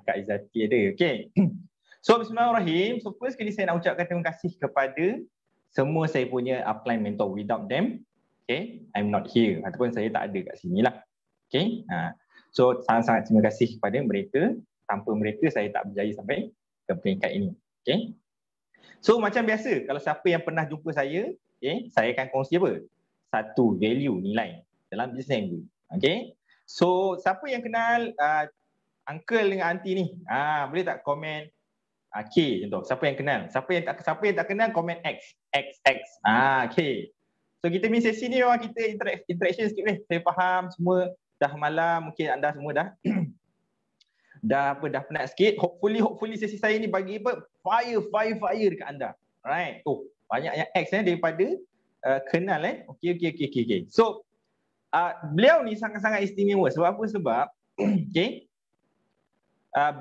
Kak Izzati ada. Okay. So, bismillahirrahmanirrahim. So, first kali saya nak ucapkan terima kasih kepada semua saya punya upline mentor. Without them, okay, I'm not here. Ataupun saya tak ada kat sini lah. Okay. So, sangat-sangat terima kasih kepada mereka. Tanpa mereka, saya tak berjaya sampai ke peringkat ini. Okay. So, macam biasa, kalau siapa yang pernah jumpa saya, okay, saya akan kongsi apa? Satu value, nilai dalam bisnes ni. Okay. So, siapa yang kenal uncle dengan aunty ni? Boleh tak komen K contoh. Siapa yang kenal? Siapa yang tak kenal komen X. Okay. So kita punya sesi ni memang kita interaction sikit ni. Saya faham semua dah malam, mungkin anda semua dah dah penat sikit. Hopefully sesi saya ni bagi apa? Fire dekat anda. Alright. Banyak yang X daripada kenal Okay. So beliau ni sangat-sangat istimewa. Sebab apa? Sebab okay,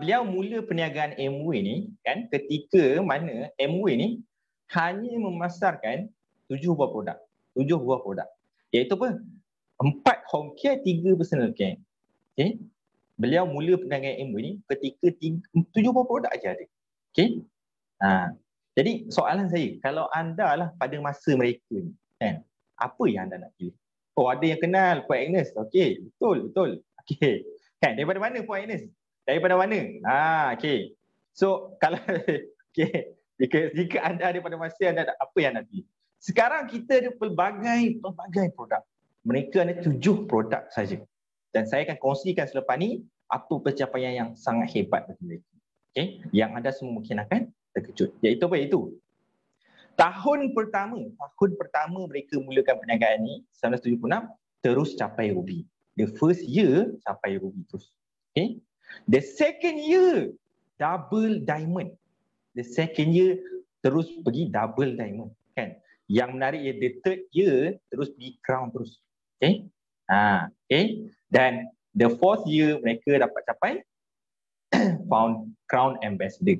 beliau mula perniagaan Amway ni kan ketika mana Amway ni hanya memasarkan 7 buah produk. Iaitu apa? 4 home care, 3 personal care. Okay. Beliau mula perniagaan Amway ni ketika 7 buah produk aja ada. Okay. Jadi soalan saya, kalau anda lah pada masa mereka ni kan, apa yang anda nak pilih? Ada yang kenal Puan Agnes. Okay, betul. Okay. Kan, daripada mana Puan Agnes? Daripada mana? Okay. So, kalau okay, jika anda ada pada masa anda apa yang anda pilih? Sekarang kita ada pelbagai produk. Mereka ada 7 produk saja. Dan saya akan kongsikan selepas ni apa pencapaian yang sangat hebat bagi mereka. Okay. Yang anda semua mungkin akan terkejut. Iaitu apa? Iaitu tahun pertama mereka mulakan perniagaan ni 1976 terus capai ruby. The first year capai ruby terus. Okay. The second year double diamond. The second year terus pergi double diamond kan. Yang menarik ya the third year terus pergi crown terus. Okay. Okay. Dan the fourth year mereka dapat capai crown ambassador.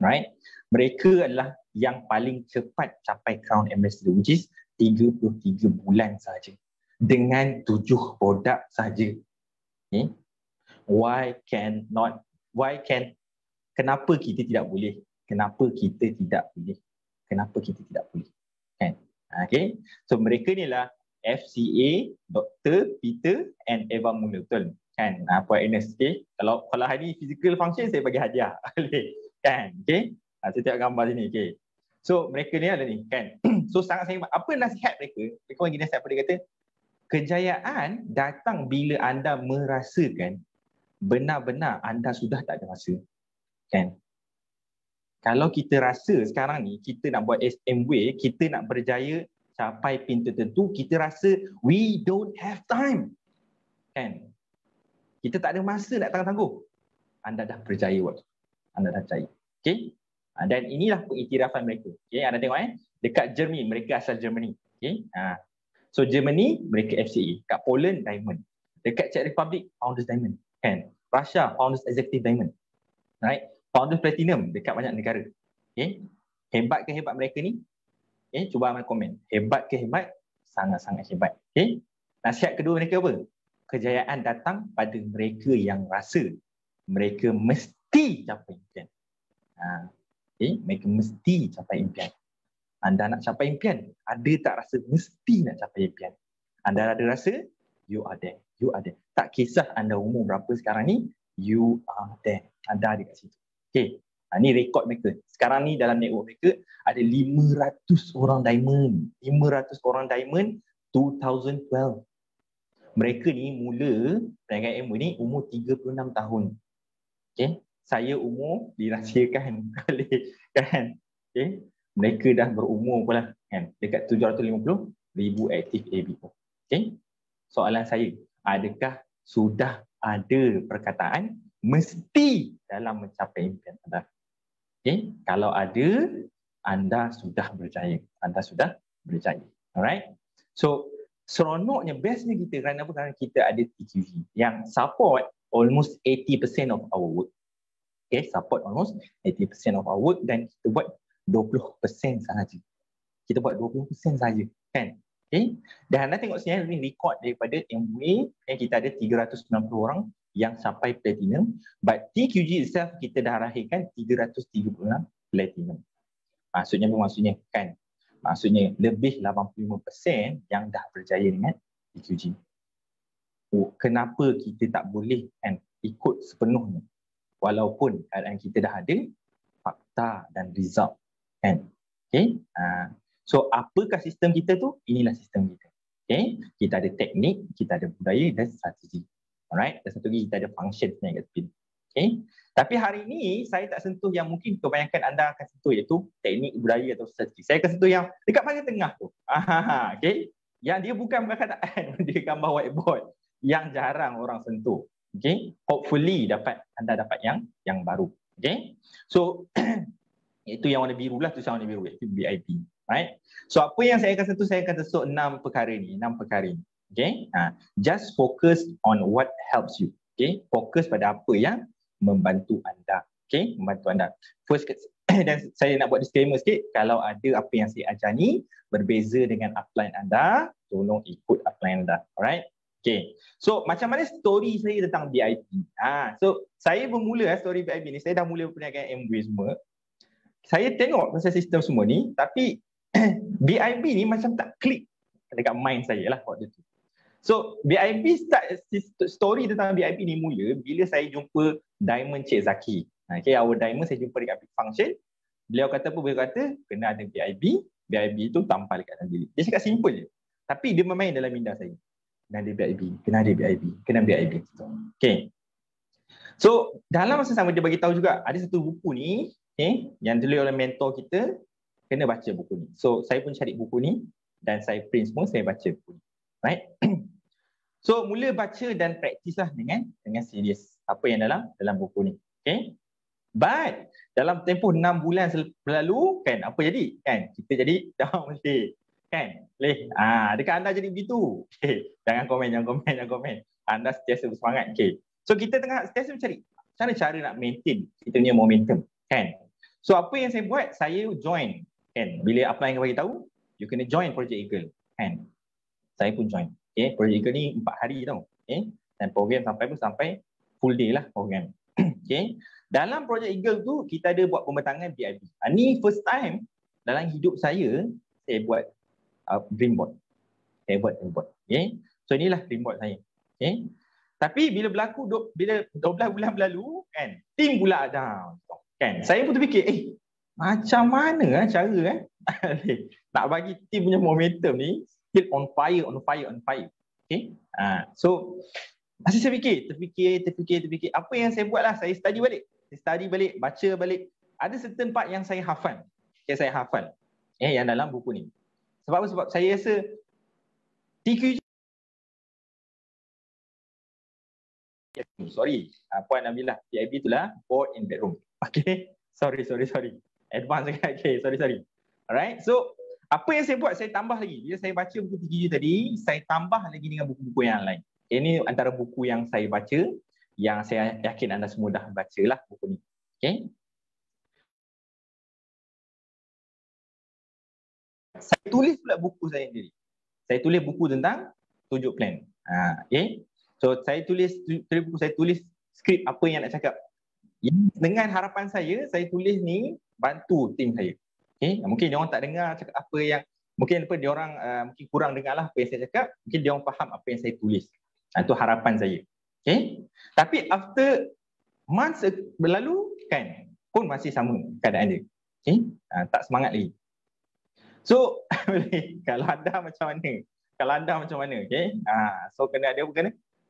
Right? Mereka adalah yang paling cepat capai crown ambassador, which is 33 bulan saja dengan 7 produk saja. Okay. Kenapa kita tidak boleh? Kenapa kita tidak boleh? Kan? Okay. So mereka ni lah FCA, Dr. Peter and Eva Mula, betul? Kan? Puan Ernest, okay? Kalau hari physical function saya bagi hadiah. Kan? Okay? Saya tengok gambar sini, okay? So mereka ni ada ni, kan? So sangat apa nasihat mereka? Mereka bagi nasihat pada kata, kejayaan datang bila anda merasakan benar-benar anda sudah tak ada masa. Kan? Kalau kita rasa sekarang ni kita nak buat Amway, kita nak berjaya capai pintu tertentu, kita rasa we don't have time. Kan? Kita tak ada masa nak tangguh-tangguh. Anda dah berjaya waktu. Anda dah berjaya. Okay? Dan inilah pengiktirafan mereka. Okay? Anda tengok dekat Germany, mereka asal Germany. Okay? So Germany, mereka FCA. Kat Poland, Diamond. Dekat Czech Republic, Founders Diamond. Kan? Russia, Founders Executive Diamond. Right? Founders Platinum dekat banyak negara. Okay? Hebat ke hebat mereka ni? Okay? Cuba amal komen. Hebat ke hebat? Sangat-sangat hebat. Okay? Nasihat kedua mereka apa? Kejayaan datang pada mereka yang rasa mereka mesti capai impian. Okay? Mereka mesti capai impian. Anda nak capai impian, ada tak rasa mesti nak capai impian? Anda ada rasa, you are there. Tak kisah anda umur berapa sekarang ni, you are there. Anda ada kat situ. Okay. Ni rekod mereka. Sekarang ni dalam network mereka ada 500 orang diamond. 500 orang diamond 2012. Mereka ni mula perniagaan Amway ni umur 36 tahun. Okay. Saya umur dirahsiakan kan. Okay. Mereka dah berumur pula kan. Dekat 750,000 aktif ABO. Okay. Soalan saya, adakah sudah ada perkataan mesti dalam mencapai impian anda? Okay. Kalau ada, anda sudah berjaya. Alright. So, seronoknya, bestnya kita kerana apa? Kerana kita ada TQG yang support almost 80% of our work. Okay, support almost 80% of our work dan kita buat 20% sahaja. Kita buat 20% saja, kan? Okay. Dan anda tengok sini ni record daripada Amway yang kita ada 390 orang yang sampai platinum, but TQG itself kita dah rahirkan 336 platinum. Maksudnya kan, maksudnya lebih 85% yang dah berjaya dengan TQG. Kenapa kita tak boleh kan ikut sepenuhnya walaupun keadaan kita dah ada fakta dan result kan. Okay. So apakah sistem kita tu? Inilah sistem kita. Okay. Kita ada teknik, kita ada budaya dan strategi. Alright. Dan satu lagi kita ada function yang kat tepi. Okay. Tapi hari ini saya tak sentuh yang mungkin kebanyakan anda akan sentuh, iaitu teknik, budaya atau strategi. Saya akan sentuh yang dekat bahagian tengah tu. Okay. Yang dia bukan perkataan, dia gambar whiteboard yang jarang orang sentuh. Okay. Hopefully anda dapat yang baru. Okay. So itu yang warna biru lah, tulisan warna biru, iaitu BIP. Right. So apa yang saya akan sentuh, saya akan sentuh 6 perkara ni. Okay. Just focus on what helps you. Okay. Fokus pada apa yang membantu anda. Okay. Membantu anda. First, dan saya nak buat disclaimer sikit, kalau ada apa yang saya ajar ni berbeza dengan upline anda, tolong ikut upline anda. Alright. Okay. So macam mana story saya tentang BIP? So saya bermula story BIP ni, saya dah mula perniagaan Amway semua. Saya tengok pasal sistem semua ni, tapi BIP ni macam tak klik dekat mind saya lah waktu tu. So BIP story tentang BIP ni mula bila saya jumpa Diamond Cik Zaki. Okay, our Diamond saya jumpa dekat Big Function. Beliau kata apa? Beliau kata kena ada BIP. BIP tu tampal dekat dalam bilik. Dia cakap simple je. Tapi dia bermain dalam minda saya. Kena ada BIP, kena ada BIP, kena BIP. Okay. So dalam masa sama dia bagi tahu juga ada satu buku ni, okay, yang ditulis oleh mentor kita, kena baca buku ni. So saya pun cari buku ni dan saya print semua, saya baca buku ni. Right? So mula baca dan praktis lah dengan serius apa yang dalam buku ni. Okay? But dalam tempoh 6 bulan lalu kan apa jadi? Kan kita jadi down boleh. Kan? Boleh. Dekat anda jadi begitu. Okay. Jangan komen. Anda sentiasa bersemangat. Okay. So kita tengah sentiasa mencari cara nak maintain kita punya momentum. Kan? So apa yang saya buat? Saya join. Kan? Bila upline bagi tahu, you kena join Project Eagle. Kan? Saya pun join. Okay? Project Eagle ni 4 hari tau. Okay? Dan program sampai full day lah program. Okay? Dalam Project Eagle tu kita ada buat pembentangan BIP. Ni first time dalam hidup saya buat dream board. Saya buat dream board. Okay? So inilah dream board saya. Okay? Tapi bila berlaku bila 12 bulan berlalu kan, team pula down. Kan? Saya pun terfikir, macam mana cara nak bagi team punya momentum ni still on fire. Okay? So masih saya terfikir apa yang saya buat lah, saya study balik, baca balik. Ada certain part yang saya hafal. Yang dalam buku ni. Sebab apa? Sebab saya rasa TQG Puan Nabilah, PIB itulah board in bedroom. Okay. Sorry. Advance sangat. Okay, sorry. Alright. So apa yang saya buat, saya tambah lagi. Bila saya baca buku TQG tadi, saya tambah lagi dengan buku-buku yang lain. Ini antara buku yang saya baca, yang saya yakin anda semua dah bacalah buku ni. Okay. Saya tulis pula buku saya sendiri. Saya tulis buku tentang tunjuk plan. Okay. So saya tulis buku, saya tulis skrip apa yang nak cakap. Dengan harapan saya tulis ni bantu tim saya. Okay. Mungkin dia orang tak dengar cakap apa yang, mungkin dia orang mungkin kurang dengar lah apa yang saya cakap. Mungkin dia orang faham apa yang saya tulis. Itu harapan saya. Okay. Tapi after months berlalu kan, pun masih sama keadaan dia. Okay. Tak semangat lagi. So kalau anda macam mana, okay? So kena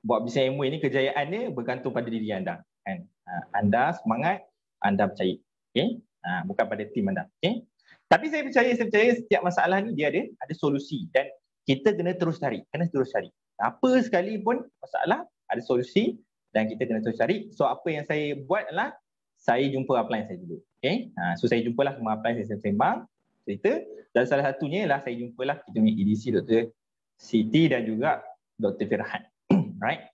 buat bisnes Amway ni, kejayaan dia bergantung pada diri anda. Kan? Anda semangat, anda percaya. Okay? Bukan pada tim anda. Okay? Tapi saya percaya setiap masalah ni dia ada solusi, dan kita kena terus cari. Apa sekalipun masalah, ada solusi dan kita kena terus cari. So apa yang saya buat adalah saya jumpa upline saya dulu. Okay? So saya jumpalah semua upline saya sembang, cerita. Dan salah satunya ialah saya jumpalah kita punya EDC Dr. Siti dan juga Dr. Firhan. Right?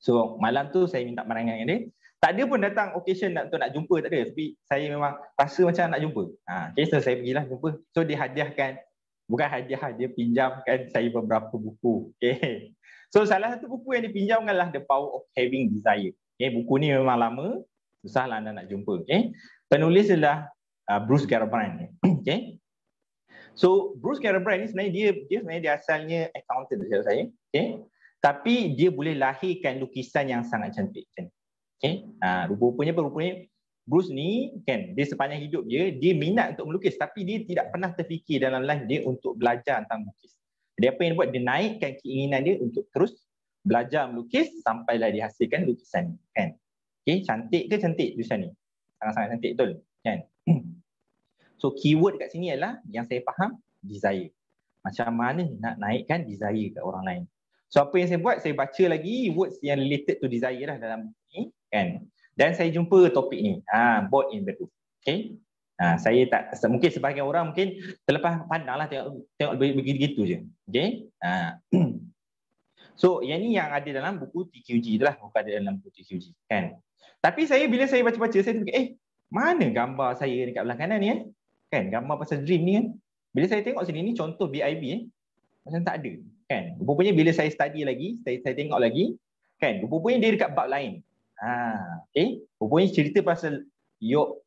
So malam tu saya minta pandangan dengan dia. Tak ada pun datang occasion untuk nak jumpa, tak ada. Tapi saya memang rasa macam nak jumpa. Okay, so saya pergilah jumpa. So dia hadiahkan, bukan hadiah, dia pinjamkan saya beberapa buku. Okay. So salah satu buku yang dipinjamkan adalah The Power of Having Desire. Okay, buku ni memang lama, susahlah anda nak jumpa. Okay. Penulis adalah Bruce Garrabrant. Okay. So Bruce Garrabrant ni sebenarnya dia asalnya accountant saya. Okay. Tapi dia boleh lahirkan lukisan yang sangat cantik. Okay. Rupanya Bruce ni kan, dia sepanjang hidup dia minat untuk melukis, tapi dia tidak pernah terfikir dalam life dia untuk belajar tentang melukis. Jadi apa yang dia buat, dia naikkan keinginan dia untuk terus belajar melukis sampailah dihasilkan lukisan ni kan. Okay, cantik ke cantik lukisan ni? Sangat-sangat cantik, betul kan? So keyword kat sini adalah yang saya faham, desire. Macam mana nak naikkan desire kat orang lain. So apa yang saya buat, saya baca lagi words yang related to desire lah dalam buku ni kan. Dan saya jumpa topik ni, board in bedroom. Okay. Saya tak, mungkin sebahagian orang mungkin terlepas pandang lah, tengok begitu je. Okay. So yang ni yang ada dalam buku TQG tu lah, bukan ada dalam buku TQG kan. Tapi bila saya baca-baca, saya fikir, mana gambar saya dekat belah kanan ni kan, gambar pasal dream ni kan. Bila saya tengok sini ni contoh BIB macam tak ada kan. Rupanya bila saya study lagi, saya tengok lagi kan, rupanya dia dekat bab lain. Okay. Rupanya cerita pasal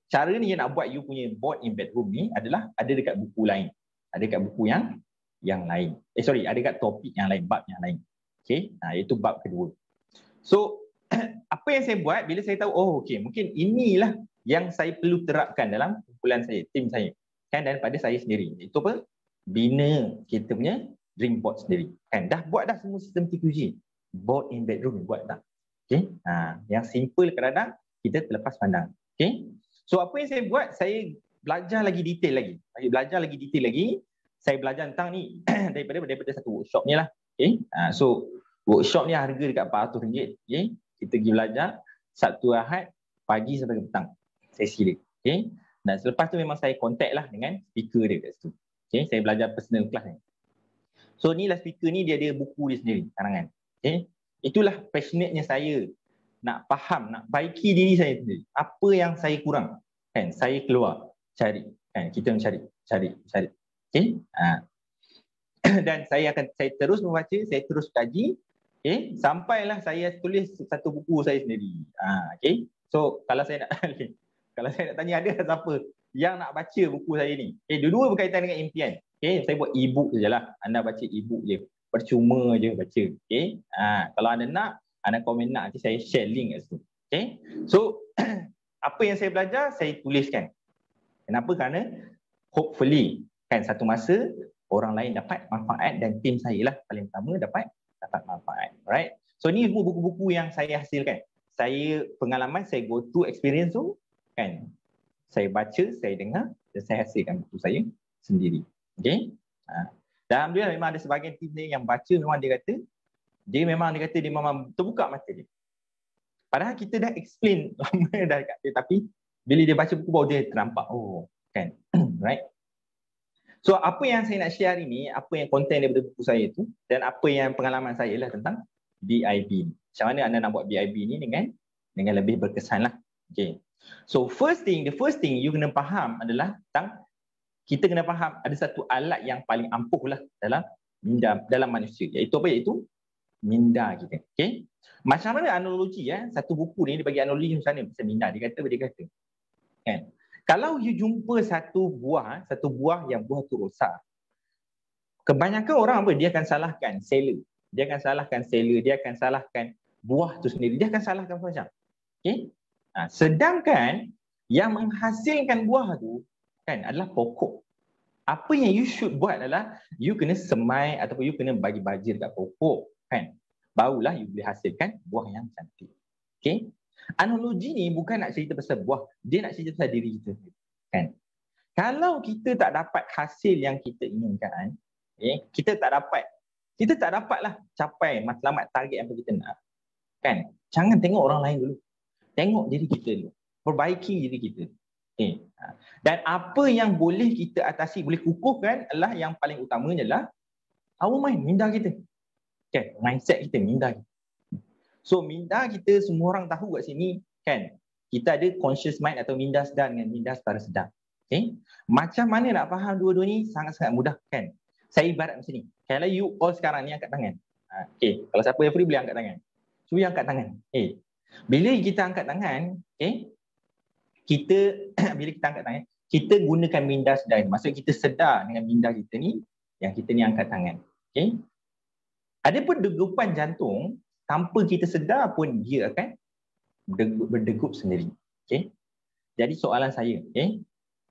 cara ni yang nak buat you punya board in bedroom ni adalah ada dekat buku lain. Ada dekat buku yang lain. Ada dekat topik yang lain, bab yang lain. Okay. Iaitu bab kedua. So apa yang saya buat bila saya tahu, okay, mungkin inilah yang saya perlu terapkan dalam kumpulan saya, tim saya kan, daripada saya sendiri. Itu apa? Bina kita punya dream board sendiri kan. Dah buat dah semua sistem TQG. Board in bedroom buat dah. Okay. Yang simple kadang-kadang kita terlepas pandang. Okay. So apa yang saya buat, saya belajar lagi detail lagi. Saya belajar tentang ni daripada satu workshop ni lah. Okay. So workshop ni harga dekat RM400. Okay. Kita pergi belajar Sabtu Ahad pagi sampai ke petang. Sesi dia. Okay. Dan selepas tu memang saya contact lah dengan speaker dia kat situ. Okay. Saya belajar personal class ni. So ni lah speaker ni, dia ada buku dia sendiri, karangan. Okay. Itulah passionate-nya saya nak faham, nak baiki diri saya sendiri. Apa yang saya kurang kan, saya keluar cari kan, kita mencari. Okay. Dan saya terus membaca, saya terus kaji, okay, sampailah saya tulis satu buku saya sendiri. Okay. So kalau saya nak tanya ada siapa yang nak baca buku saya ni, okay, dua-dua berkaitan dengan impian. Okay, saya buat e-book sajalah. Anda baca e-book je, percuma je baca. Okay. Kalau anda nak, anda komen nak, nanti saya share link kat situ. Okay. So apa yang saya belajar, saya tuliskan. Kenapa? Kerana hopefully kan satu masa orang lain dapat manfaat, dan tim saya lah paling pertama dapat manfaat. Alright. So ni buku-buku yang saya hasilkan. Saya pengalaman, saya go through experience tu kan. Saya baca, saya dengar, dan saya hasilkan buku saya sendiri. Okay. Dan alhamdulillah memang ada sebahagian tim saya yang baca, memang dia kata dia memang terbuka mata dia. Padahal kita dah explain lama dah dekat dia, tapi bila dia baca buku baru dia ternampak, kan. Right. So apa yang saya nak share hari ni, apa yang konten daripada buku saya tu, dan apa yang pengalaman saya lah tentang BIB. Macam mana anda nak buat BIB ni dengan lebih berkesan lah. Okay. So the first thing you kena faham adalah tentang, kita kena faham ada satu alat yang paling ampuh lah dalam manusia, iaitu apa? Iaitu minda kita. Okay. Macam mana analogi satu buku ni dia bagi analogi macam mana pasal minda. Dia kata kan, kalau you jumpa satu buah yang buah tu rosak, kebanyakan orang apa, dia akan salahkan seller, dia akan salahkan buah tu sendiri, dia akan salahkan macam. Okay. Sedangkan yang menghasilkan buah tu kan adalah pokok. Apa yang you should buat adalah you kena semai ataupun you kena bagi baja dekat pokok kan. Barulah you boleh hasilkan buah yang cantik. Okay. Analogi ni bukan nak cerita pasal buah, dia nak cerita pasal diri kita kan. Kalau kita tak dapat hasil yang kita inginkan, kita tak dapatlah capai matlamat target yang kita nak kan. Jangan tengok orang lain dulu, tengok diri kita dulu, perbaiki diri kita. Okay. Dan apa yang boleh kita atasi, boleh kukuhkan adalah yang paling utamanya adalah our mind, minda kita. Okay. Mindset kita, minda kita. So minda kita, semua orang tahu kat sini kan, kita ada conscious mind atau minda sedar dengan minda secara sedar. Okay. Macam mana nak faham dua-dua ni? Sangat-sangat mudah kan. Saya ibarat macam ni. Kalau you all sekarang ni angkat tangan. Okay. Kalau siapa yang free boleh angkat tangan. Cuba angkat tangan. Bila kita angkat tangan, kita bila kita angkat tangan, kita gunakan minda sedar. Maksud kita sedar dengan minda kita ni, yang kita ni angkat tangan. Okay. Ada pun degupan jantung, tanpa kita sedar pun dia akan berdegup sendiri. Okay. Jadi soalan saya,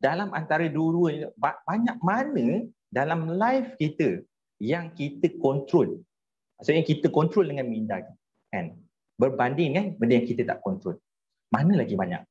dalam antara dua-dua, banyak mana dalam life kita yang kita kontrol? Maksudnya kita kontrol dengan minda kan? Berbanding kan benda yang kita tak kontrol. Mana lagi banyak?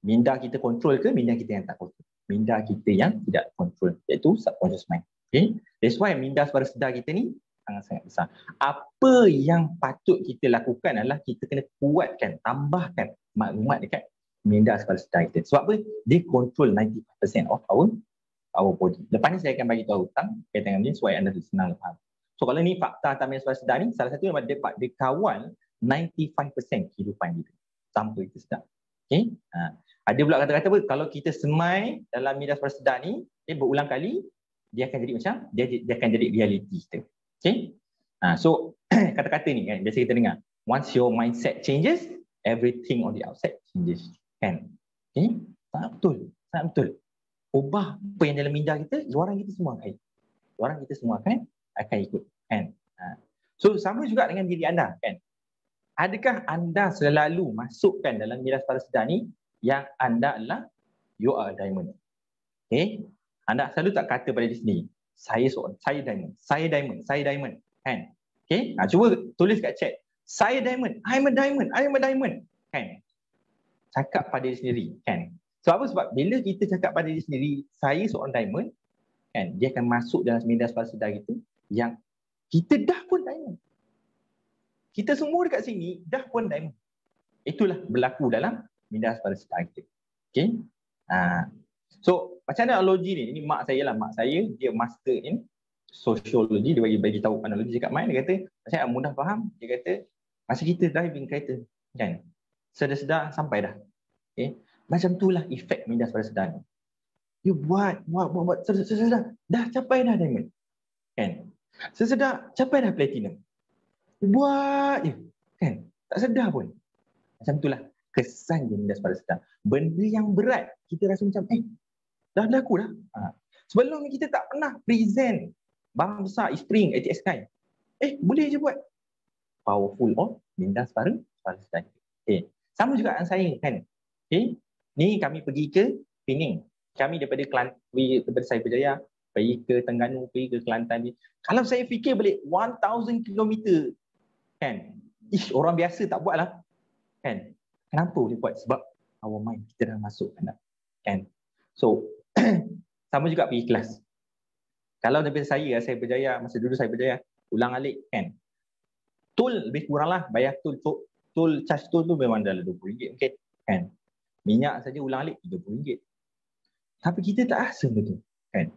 Minda kita kontrol ke minda kita yang tak kontrol? Minda kita yang tidak kontrol, iaitu subconscious mind. Okay? That's why minda suara sedar kita ni sangat-sangat besar. Apa yang patut kita lakukan adalah kita kena kuatkan, tambahkan maklumat dekat minda suara sedar kita. Sebab apa? Dia control 90% of our body. Lepas ni saya akan bagi tahu tentang kaitan ini supaya anda senang faham. So kalau ni fakta tentang minda suara sedar ni, salah satu yang dia kawal 95% kehidupan kita tanpa kita sedar. Okay? Ada pula kata-kata apa? Kalau kita semai dalam minda suara sedar ni, berulang kali, dia akan jadi macam, dia akan jadi reality kita. Okay? So, kata-kata ni kan, biasa kita dengar. Once your mindset changes, everything on the outside changes. Kan? Okay? Sangat betul. Sangat betul. Ubah apa yang dalam minda kita, luaran kita semua akan ikut. Luaran kita semua akan ikut. Kan? So, sama juga dengan diri anda. Kan? Adakah anda selalu masukkan dalam minda suara sedar ni yang anda adalah you are a diamond? Okay? Anda selalu tak kata pada diri sendiri, saya diamond, saya diamond, saya diamond. Kan? Okay? Cuba tulis kat chat, saya diamond, I'm a diamond, I'm a diamond. Kan? Cakap pada diri sendiri. Kan? Sebab apa? Sebab bila kita cakap pada diri sendiri, saya seorang diamond, kan? Dia akan masuk dalam minda suara sedar kita yang kita dah pun diamond. Kita semua dekat sini dah pun diamond. Itulah berlaku dalam minda suara sedar kita. Okay? So, macam mana analogi ni? Ini mak saya lah. Mak saya, dia master in sociology. Dia bagi tahu analogi cakap main. Dia kata, macam mudah faham. Dia kata, masa kita driving kereta, kan? Sedar-sedar sampai dah. Okay? Macam itulah efek minda suara sedar ni. You buat. Sedar-sedar. Dah capai dah diamond. Kan? Sedar capai dah platinum. Buat je. Kan? Tak sedar pun. Macam itulah kesan je minda suara sedar. Benda yang berat, kita rasa macam, dah berlaku dah. Sebelum ni kita tak pernah present barang besar, spring, ATX9. Boleh je buat. Powerful of minda suara sedar. Okay. Sama juga dengan saya kan. Okay. Ni kami pergi ke Pening. Kami daripada Cyber Jaya, pergi ke Terengganu, pergi ke Kelantan. Kalau saya fikir balik 1000 km, kan? Orang biasa tak buat lah. Kan? Kenapa boleh buat? Sebab our mind kita dah masuk kan? So, sama juga pergi kelas. Kalau daripada saya berjaya, masa dulu saya berjaya, ulang alik kan? Tol lebih kurang lah, bayar tol charge tol tu memang dalam RM20 mungkin. Kan? Minyak saja ulang alik RM30. Tapi kita tak rasa betul. Kan?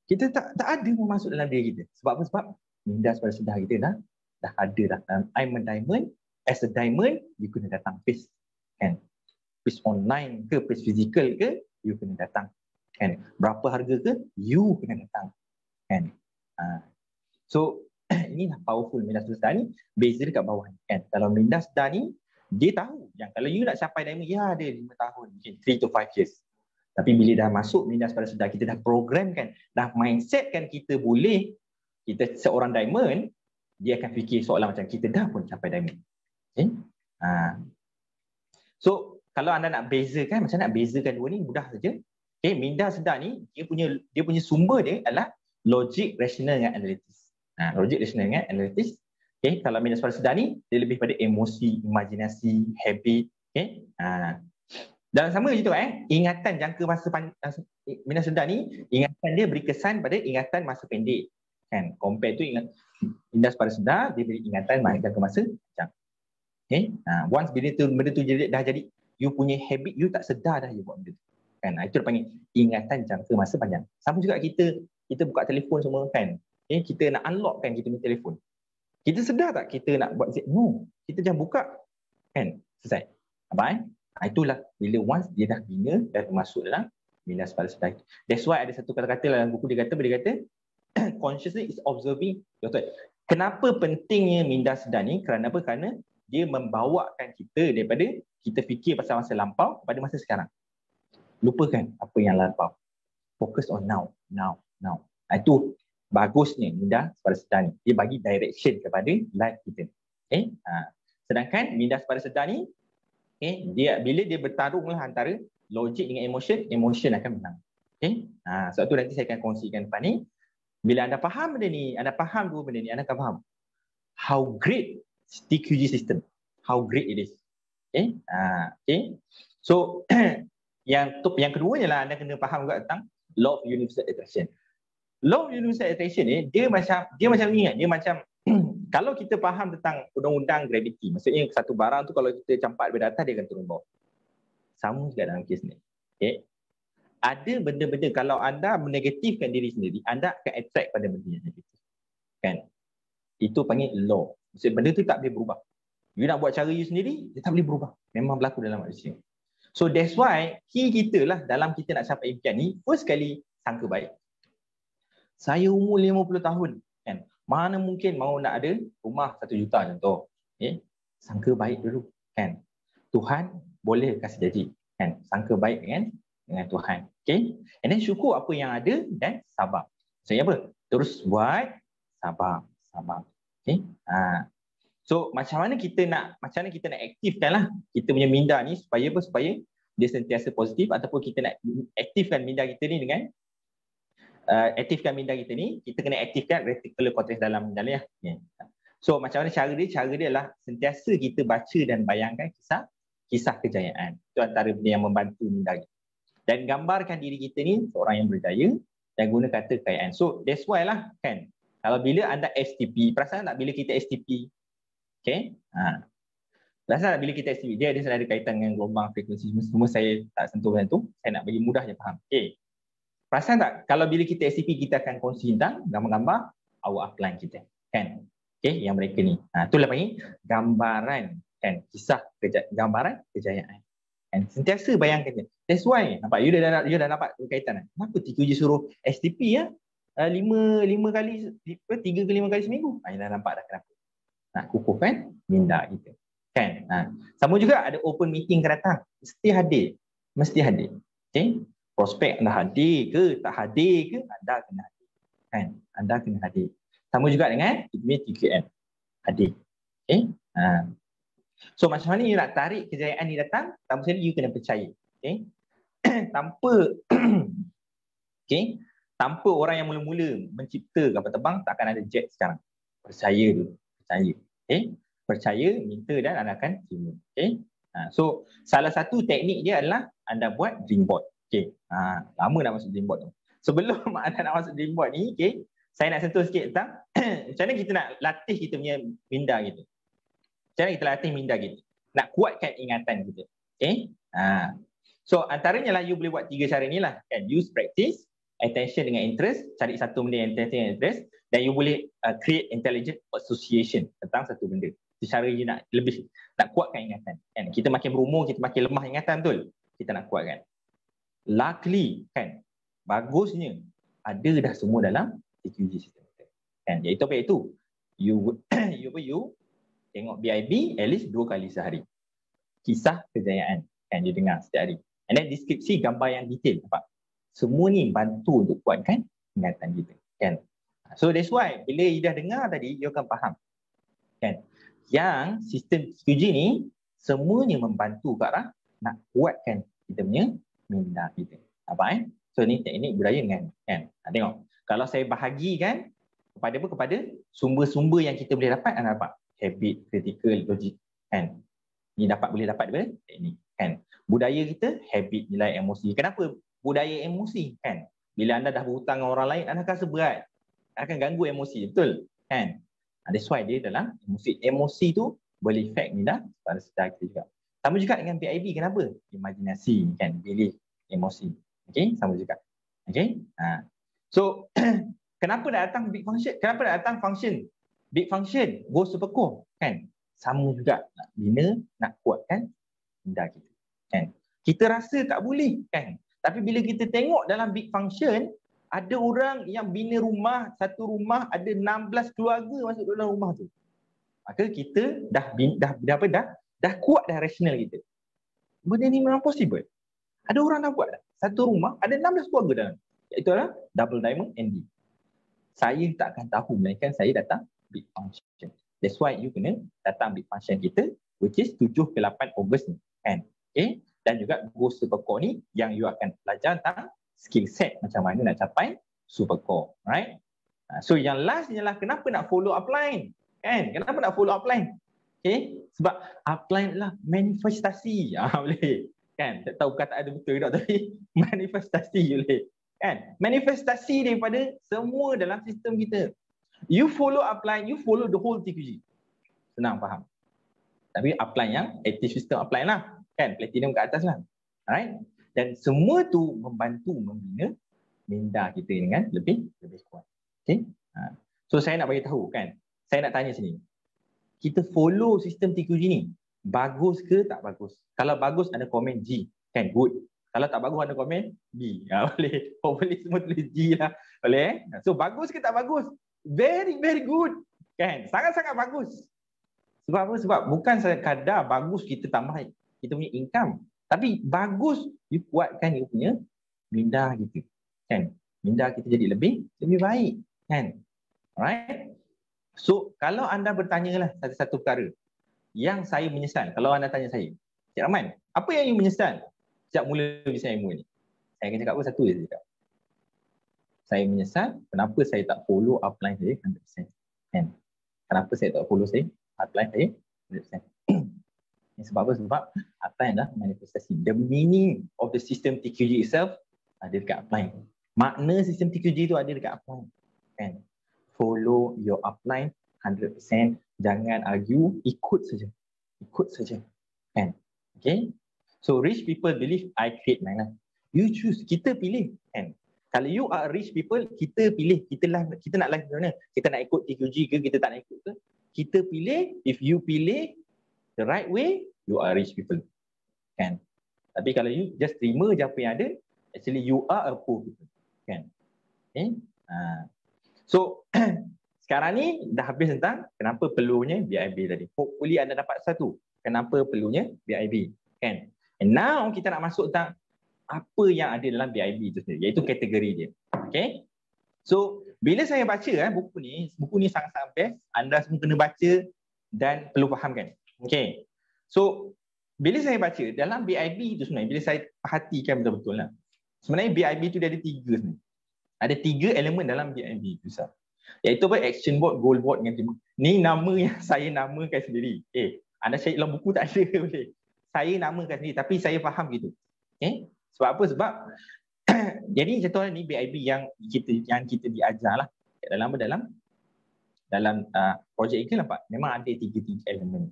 Kita tak ada yang masuk dalam diri kita. Sebab apa? Sebab minda suara sedar kita dah ada dah. I'm a diamond. As a diamond, you kena datang face. Kan? Face online ke, face physical ke, you kena datang. Kan? Berapa harga ke, you kena datang. Kan? So, inilah powerful minda sedar ni. Beza dekat bawah ni. Kan? Kalau minda sedar ni, dia tahu yang kalau you nak capai diamond, ya ada 5 tahun, mungkin 3 to 5 years. Tapi bila dah masuk minda sedar, kita dah programkan, dah mindset kan kita boleh, kita seorang diamond, dia akan fikir soalan macam kita dah pun capai diamond. Okay? So, kalau anda nak bezakan, macam nak bezakan dua ni, mudah saja. Okay, minda sedar ni, dia punya sumber dia adalah logic, rational dengan analytis. Logic, rational dengan analytis. Okay, kalau minda sedar ni, dia lebih pada emosi, imajinasi, habit. Okay? Dan sama macam tu ingatan jangka masa minda sedar ni, ingatan dia beri kesan pada ingatan masa pendek. Kan? Compare tu minda sedar, dia beri ingatan jangka masa panjang. Okay? Once benda tu dah jadi, you punya habit, you tak sedar dah you buat benda tu. Kan? Itu dipanggil ingatan jangka masa panjang. Sama juga kita buka telefon semua kan. Okay? Kita nak unlock kan kita punya telefon. Kita sedar tak kita nak buat zip? No. Kita jangan buka. Kan? Selesai. Apa? Itulah bila once dia dah bina, dah masuk dalam minda suara sedar. That's why ada satu kata-kata dalam buku dia kata consciously is observing your thought. Kenapa pentingnya minda sedar ni? Kerana apa? Kerana dia membawakan kita daripada kita fikir pasal masa lampau kepada masa sekarang. Lupakan apa yang lampau. Focus on now. Itu bagusnya minda pada sedar ni. Dia bagi direction kepada life kita. Okay? Sedangkan minda pada sedar ni, dia bila dia bertarunglah antara logik dengan emotion akan menang. Okay? Sebab tu nanti saya akan kongsikan depan ni. Bila anda faham benda ni, anda faham dua benda ni, anda akan faham how great TQG system, how great it is. Okay? Okay? So yang keduanya lah anda kena faham juga tentang law of universal attraction. Law of universal attraction ni dia macam ni kan, dia macam kalau kita faham tentang undang-undang gravity, maksudnya satu barang tu kalau kita campak daripada atas dia akan turun bawah. Sama juga dalam kes ni. Okay? Ada benda-benda kalau anda menegatifkan diri sendiri, anda akan attract pada benda yang negatif. Kan? Itu panggil law. Maksudnya benda tu tak boleh berubah. You nak buat cara you sendiri, dia tak boleh berubah. Memang berlaku dalam manusia. So that's why key kita lah dalam kita nak capai impian ni, first kali sangka baik. Saya umur 50 tahun, kan? Mana mungkin mau nak ada rumah 1 juta contoh. Okay? Sangka baik dulu, kan? Tuhan boleh kasih jadi, kan? Sangka baik dengan Tuhan. Okay? And then syukur apa yang ada dan sabar. Maksudnya apa? Terus buat, sabar. Okay? So macam mana kita nak aktifkan lah kita punya minda ni supaya apa? Supaya dia sentiasa positif, ataupun kita nak aktifkan minda kita ni dengan kita kena aktifkan reticular cortex dalam ya. So macam mana cara dia adalah sentiasa kita baca dan bayangkan kisah kejayaan. Itu antara benda yang membantu minda kita. Dan gambarkan diri kita ni seorang yang berjaya dan guna kata kekayaan. So that's why lah kan. Kalau bila anda STP, perasan tak bila kita STP? Okay? Perasan tak bila kita STP? Dia ada kaitan dengan gelombang frekuensi. Semua saya tak sentuh dengan tu. Saya nak bagi mudah je faham. Okay. Perasan tak kalau bila kita STP kita akan kongsi tentang gambar-gambar our upline kita. Kan? Okay, yang mereka ni. Itulah panggil gambaran kan, gambaran kejayaan. And sentiasa bayangkan dia. That's why nampak you dah dapat berkaitan. Kenapa TQG suruh STP ya? 3 ke 5 kali seminggu. Dah nampak dah kenapa. Nak kukuhkan minda kita. Kan? Sama juga ada open meeting akan datang. Mesti hadir. Okay? Prospek anda hadir ke, tak hadir ke, anda kena hadir. Kan? Anda kena hadir. Sama juga dengan TQM. Hadir. Okay? So macam mana you nak tarik kejayaan ni datang? Tanpa sekali you kena percaya. Okay? Tanpa orang yang mula-mula mencipta kapal terbang, takkan ada jet sekarang. Percaya dulu. Okay? Percaya, minta dan anda akan terima. Okay? So salah satu teknik dia adalah anda buat dream board. Okay. Lama nak masuk dream board tu. Sebelum anda nak masuk dream board ni, okay, saya nak sentuh sikit tentang macam mana kita nak latih kita punya minda kita. Macam mana kita latih minda kita? Nak kuatkan ingatan kita. Okay. So antaranya lah you boleh buat 3 cara ni lah. Kan? Use practice, attention dengan interest, cari satu benda yang attention dengan interest, dan you boleh create intelligent association tentang satu benda. Itu cara you nak lebih nak kuatkan ingatan. Kan? Kita makin berumur, kita makin lemah ingatan, betul? Kita nak kuatkan. Luckily kan, bagusnya ada dah semua dalam TQG system kan, iaitu apa itu you tengok BIB at least 2 kali sehari, kisah kejayaan kan you dengar setiap hari, and then deskripsi gambar yang detail. Nampak? Semua ni bantu untuk kuatkan ingatan kita kan. So that's why bila you dah dengar tadi, you akan faham kan, yang sistem TQG ni semuanya membantu ke arah nak kuatkan kita punya minda kita. Apa So ni teknik budaya dengan kan. Tengok. Kalau saya bahagikan kepada sumber-sumber yang kita boleh dapat, anda dapat habit, critical, logik kan. Ni boleh dapat daripada teknik kan. Budaya kita habit, nilai, emosi. Kenapa budaya emosi kan? Bila anda dah berhutang dengan orang lain, anda akan rasa berat. Akan ganggu emosi, betul? Kan? That's why dia dalam emosi. Emosi tu boleh effect minda pada sedar kita juga. Sama juga dengan PIB, kenapa? Imajinasi kan, belief, emosi. Okay, sama juga. Okay. So, kenapa nak datang big function? Kenapa nak datang function? Big function, go super core. Kan? Sama juga nak bina, nak kuatkan minda kita. Kan? Kita rasa tak boleh. Kan? Tapi bila kita tengok dalam big function, Ada orang yang bina rumah, satu rumah ada 16 keluarga masuk dalam rumah tu. Maka kita dah kuat dah rasional kita. Benda ni memang possible. Ada orang dah buat dah. Satu rumah ada 16 keluarga dalam. Iaitu adalah double diamond ND. Saya tak akan tahu melainkan saya datang big function. That's why you kena datang big function kita, which is 7 ke 8 Ogos ni. Kan? Okay? Dan juga Go Supercore ni yang you akan belajar tentang skill set macam mana nak capai Supercore. Right? So yang last ialah kenapa nak follow upline? Kan? Kenapa nak follow upline? Okay? Sebab upline adalah manifestasi. Boleh. Kan? Tak tahu kata ada betul tak, tapi manifestasi boleh. Kan? Manifestasi daripada semua dalam sistem kita. You follow upline, you follow the whole TQG. Senang faham. Tapi upline yang active system upline lah. Kan? Platinum ke atas lah. Alright? Dan semua tu membantu membina minda kita dengan lebih kuat. Okay? So saya nak bagi tahu kan. Saya nak tanya sini. Kita follow sistem TQG ni. Bagus ke tak bagus? Kalau bagus ada komen G. Kan? Good. Kalau tak bagus ada komen B. Boleh. Boleh semua tulis G lah. Boleh? So bagus ke tak bagus? Very good. Kan? Sangat-sangat bagus. Sebab apa? Sebab bukan sekadar bagus kita tambah kita punya income. Tapi bagus you kuatkan you punya minda kita. Kan? Minda kita jadi lebih baik. Kan? Alright? So kalau anda bertanyalah satu-satu perkara yang saya menyesal, kalau anda tanya saya, Cik Rahman, apa yang you menyesal sejak mula bisnes ilmu ni? Saya akan cakap apa satu je saya cakap. Saya menyesal kenapa saya tak follow upline saya 100%. Kan? Kenapa saya tak follow upline saya 100%. Sebab apa? Sebab upline adalah manifestasi. The meaning of the system TQG itself ada dekat upline. Makna sistem TQG tu ada dekat upline. Kan? Follow your upline 100%. Jangan argue, ikut saja. Ikut saja. Kan? Okay? So rich people believe I create my life. You choose. Kita pilih. Kan? Kalau you are rich people, kita pilih. Kita nak life macam mana? Kita nak ikut TQG ke? Kita tak nak ikut ke? Kita pilih. If you pilih the right way, you are rich people. Kan? Tapi kalau you just terima je apa yang ada, actually you are a poor people. Kan? Okay? So sekarang ni dah habis tentang kenapa perlunya BIB tadi. Hopefully anda dapat satu. Kenapa perlunya BIB. Kan? And now kita nak masuk tentang apa yang ada dalam BIB itu sendiri. Iaitu kategori dia. Okay? So bila saya baca buku ni sangat-sangat best. Anda semua kena baca dan perlu fahamkan. Okay? So bila saya baca dalam BIB itu sebenarnya, bila saya perhatikan betul-betul lah. Sebenarnya BIB itu dia ada 3 sebenarnya. Ada 3 elemen dalam BIB itu sah. Iaitu apa? Action board, goal board dengan team. Ni nama yang saya namakan sendiri. Anda cari dalam buku tak ada boleh. Saya namakan sendiri tapi saya faham gitu. Sebab apa? Sebab jadi contohnya ni BIB yang kita diajar lah dalam projek ini nampak memang ada 3 elemen.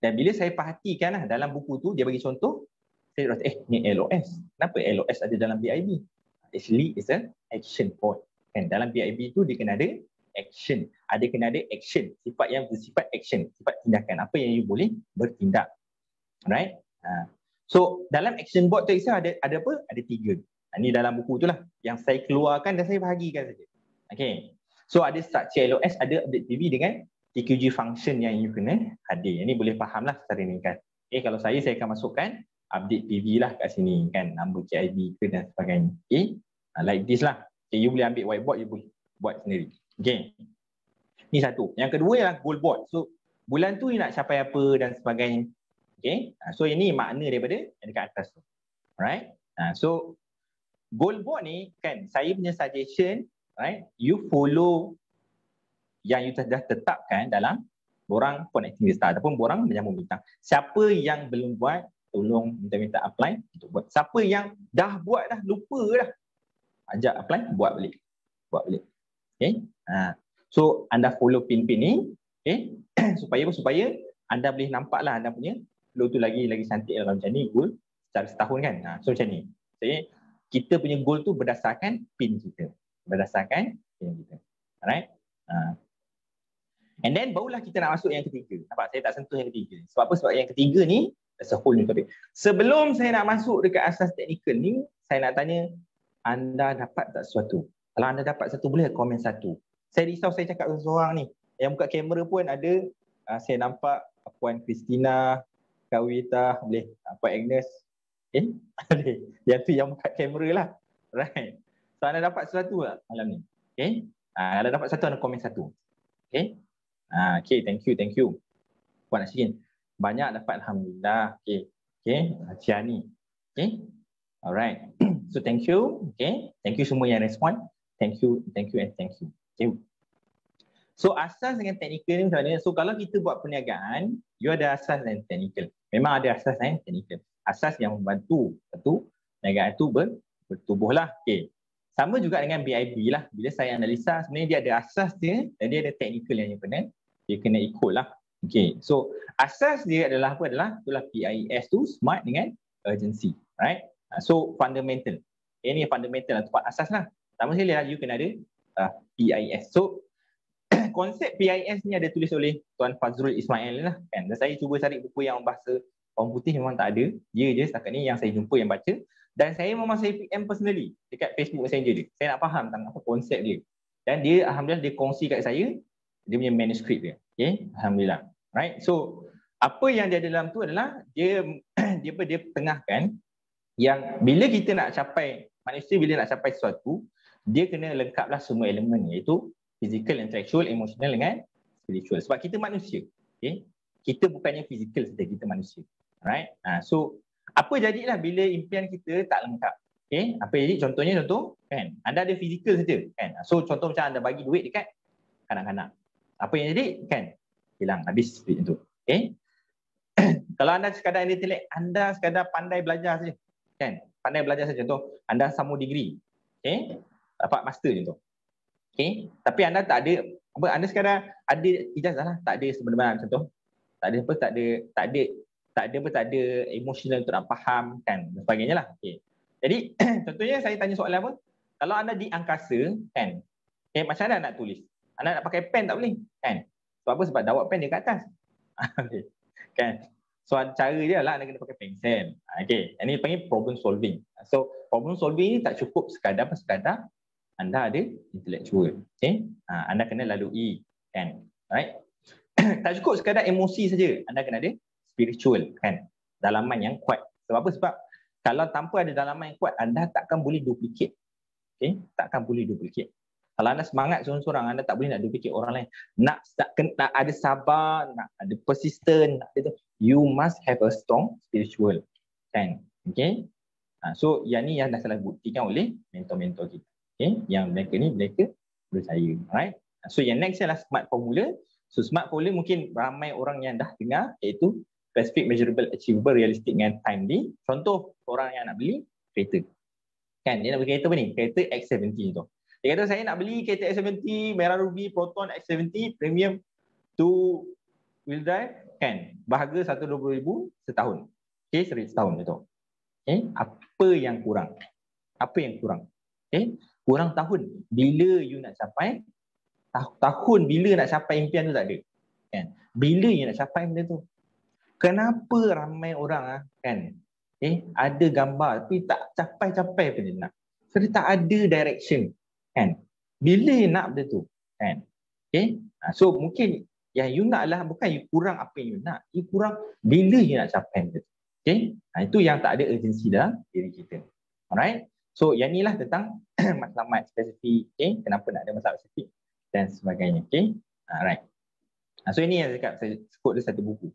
Dan bila saya perhatikan lah dalam buku tu dia bagi contoh, saya rasa ni LOS. Kenapa LOS ada dalam BIB? Actually it's an action point. Kan dalam BIB tu dia kena ada action. Kena ada action, sifat yang bersifat action, sifat tindakan. Apa yang you boleh bertindak. Right? So dalam action board tu ada apa? Ada 3. Ini dalam buku tu lah yang saya keluarkan dan saya bahagikan saja. Okay. So ada structure LOS, ada update PV dengan TQG function yang you kena hadir. Ini boleh faham lah secara ni kan. Kalau saya akan masukkan update PV lah kat sini kan. Nombor KIB ke dan sebagainya. Like this lah. You boleh ambil whiteboard, you boleh buat sendiri. Okay. Ni satu. Yang kedua ialah goal board. So bulan tu you nak capai apa dan sebagainya. Okay. So ini makna daripada yang dekat atas tu. Alright. So goal board ni kan saya punya suggestion, right? You follow yang you dah tetapkan dalam borang connecting the star ataupun borang menyambung bintang. Siapa yang belum buat, tolong minta apply untuk buat. Siapa yang dah buat dah, lupa dah, ajak apply, buat balik. Okay. So anda follow pin-pin ni, okay? supaya anda boleh nampaklah anda punya flow tu lagi cantik dalam macam ni, goal secara setahun kan. So macam ni. Okay? Kita punya goal tu berdasarkan pin kita. Alright? And then barulah kita nak masuk yang ketiga. Nampak saya tak sentuh yang ketiga. Sebab apa? Sebab yang ketiga ni that's a whole new topic. Sebelum saya nak masuk dekat asas teknikal ni, saya nak tanya anda dapat tak sesuatu? Kalau anda dapat satu, boleh komen satu. Saya risau saya cakap seorang ni. Yang buka kamera pun ada, saya nampak Puan Christina, Kak Wita, boleh, Puan Agnes. Boleh. Yang tu yang buka kamera lah. Right. So anda dapat sesuatu tak malam ni? Okay. Anda dapat satu, anda komen satu. Okay. Okay, thank you. Puan Nasrin. Banyak dapat, Alhamdulillah. Okay. Ciani. Okay. Alright. So thank you. Okay. Thank you semua yang respon. Thank you. Okay. So asas dengan teknikal ni macam mana? So kalau kita buat perniagaan, you ada asas dan teknikal. Memang ada asas dan teknikal. Asas yang membantu perniagaan tu bertubuhlah. Okay. Sama juga dengan BIB lah. Bila saya analisa, sebenarnya dia ada asas dia dan dia ada teknikal yang dia kena ikut lah. Okay. So asas dia adalah apa? Itulah PIS tu, smart dengan urgency. Right? So fundamental. Ini fundamental lah, tempat asas lah. Pertama sekali lah, you kena ada PIS. So konsep PIS ni ada tulis oleh Tuan Fazrul Ismail lah kan. Dan saya cuba cari buku yang bahasa orang putih, memang tak ada. Dia je setakat ni yang saya jumpa yang baca. Dan saya memang saya PM personally dekat Facebook Messenger dia. Saya nak faham tentang apa konsep dia. Dan dia alhamdulillah dia kongsi kat saya dia punya manuskrip dia. Okay, alhamdulillah. Right. So apa yang dia ada dalam tu adalah dia tengahkan yang bila kita nak capai, manusia bila nak capai sesuatu, dia kena lengkaplah semua elemen, iaitu physical, intellectual, emotional dengan spiritual. Sebab kita manusia. Okay? Kita bukannya physical saja, kita manusia. Alright? So apa jadilah bila impian kita tak lengkap? Okay? Apa jadi? Contoh kan? Anda ada physical saja kan? So contoh macam anda bagi duit dekat kanak-kanak. Apa yang jadi? Kan? Hilang, habis duit itu. Okay? Kalau anda sekadar intelek, anda sekadar pandai belajar saja. Kan? Pandai belajar saja. Contoh, anda sambung degree. Okay? Dapat master contoh. Okay? Tapi anda tak ada apa, anda sekadar ada ijazah lah, tak ada sebenarnya contoh. Tak ada emotional untuk nak faham kan dan sebagainya lah. Okay. Jadi contohnya saya tanya soalan apa? Kalau anda di angkasa kan, macam mana nak tulis? Anda nak pakai pen tak boleh kan? Sebab apa? Sebab dawat pen dia kat atas. Okay. Kan? So cara dia lah anda kena pakai pensel. Okay. Ini panggil problem solving. So problem solving ni tak cukup sekadar anda ada intellectual. Okay? Anda kena lalui kan. Right? Tak cukup sekadar emosi saja. Anda kena ada spiritual kan. Dalaman yang kuat. Sebab apa? Sebab kalau tanpa ada dalaman yang kuat, anda takkan boleh duplicate. Okay? Takkan boleh duplicate. Kalau anda semangat seorang-seorang, anda tak boleh nak duplicate orang lain. Nak ada sabar, nak ada persistent, nak ada, you must have a strong spiritual. Kan? Okay? So yang ni yang dah salah buktikan oleh mentor-mentor kita. Okay? Yang mereka percaya. Alright? So yang next adalah SMART formula. So SMART formula mungkin ramai orang yang dah dengar, iaitu specific, measurable, achievable, realistic dengan timely. Contoh orang yang nak beli kereta. Kan? Dia nak beli kereta apa ni? Kereta X70 tu. Dia kata saya nak beli kereta X70, Merah Ruby, Proton X70, Premium 2 wheel drive. Kan? Berharga 120,000 setahun. Okay? Setahun tu. Okay? Apa yang kurang? Okay? Kurang tahun. Bila you nak capai? Tahun bila nak capai impian tu tak ada. Kan? Bila you nak capai benda tu? Kenapa ramai orang kan? Ada gambar tapi tak capai-capai apa dia nak. So dia tak ada direction. Kan? Bila you nak benda tu? Kan? Okay? So mungkin yang you nak lah bukan you kurang apa yang you nak. You kurang bila you nak capai benda tu. Okay? Itu yang tak ada urgency dalam diri kita. Alright? So yang inilah tentang masalah spesifik. Okay? Kenapa nak ada masalah spesifik dan sebagainya. Okay? Alright. So ini yang saya quote dia satu buku.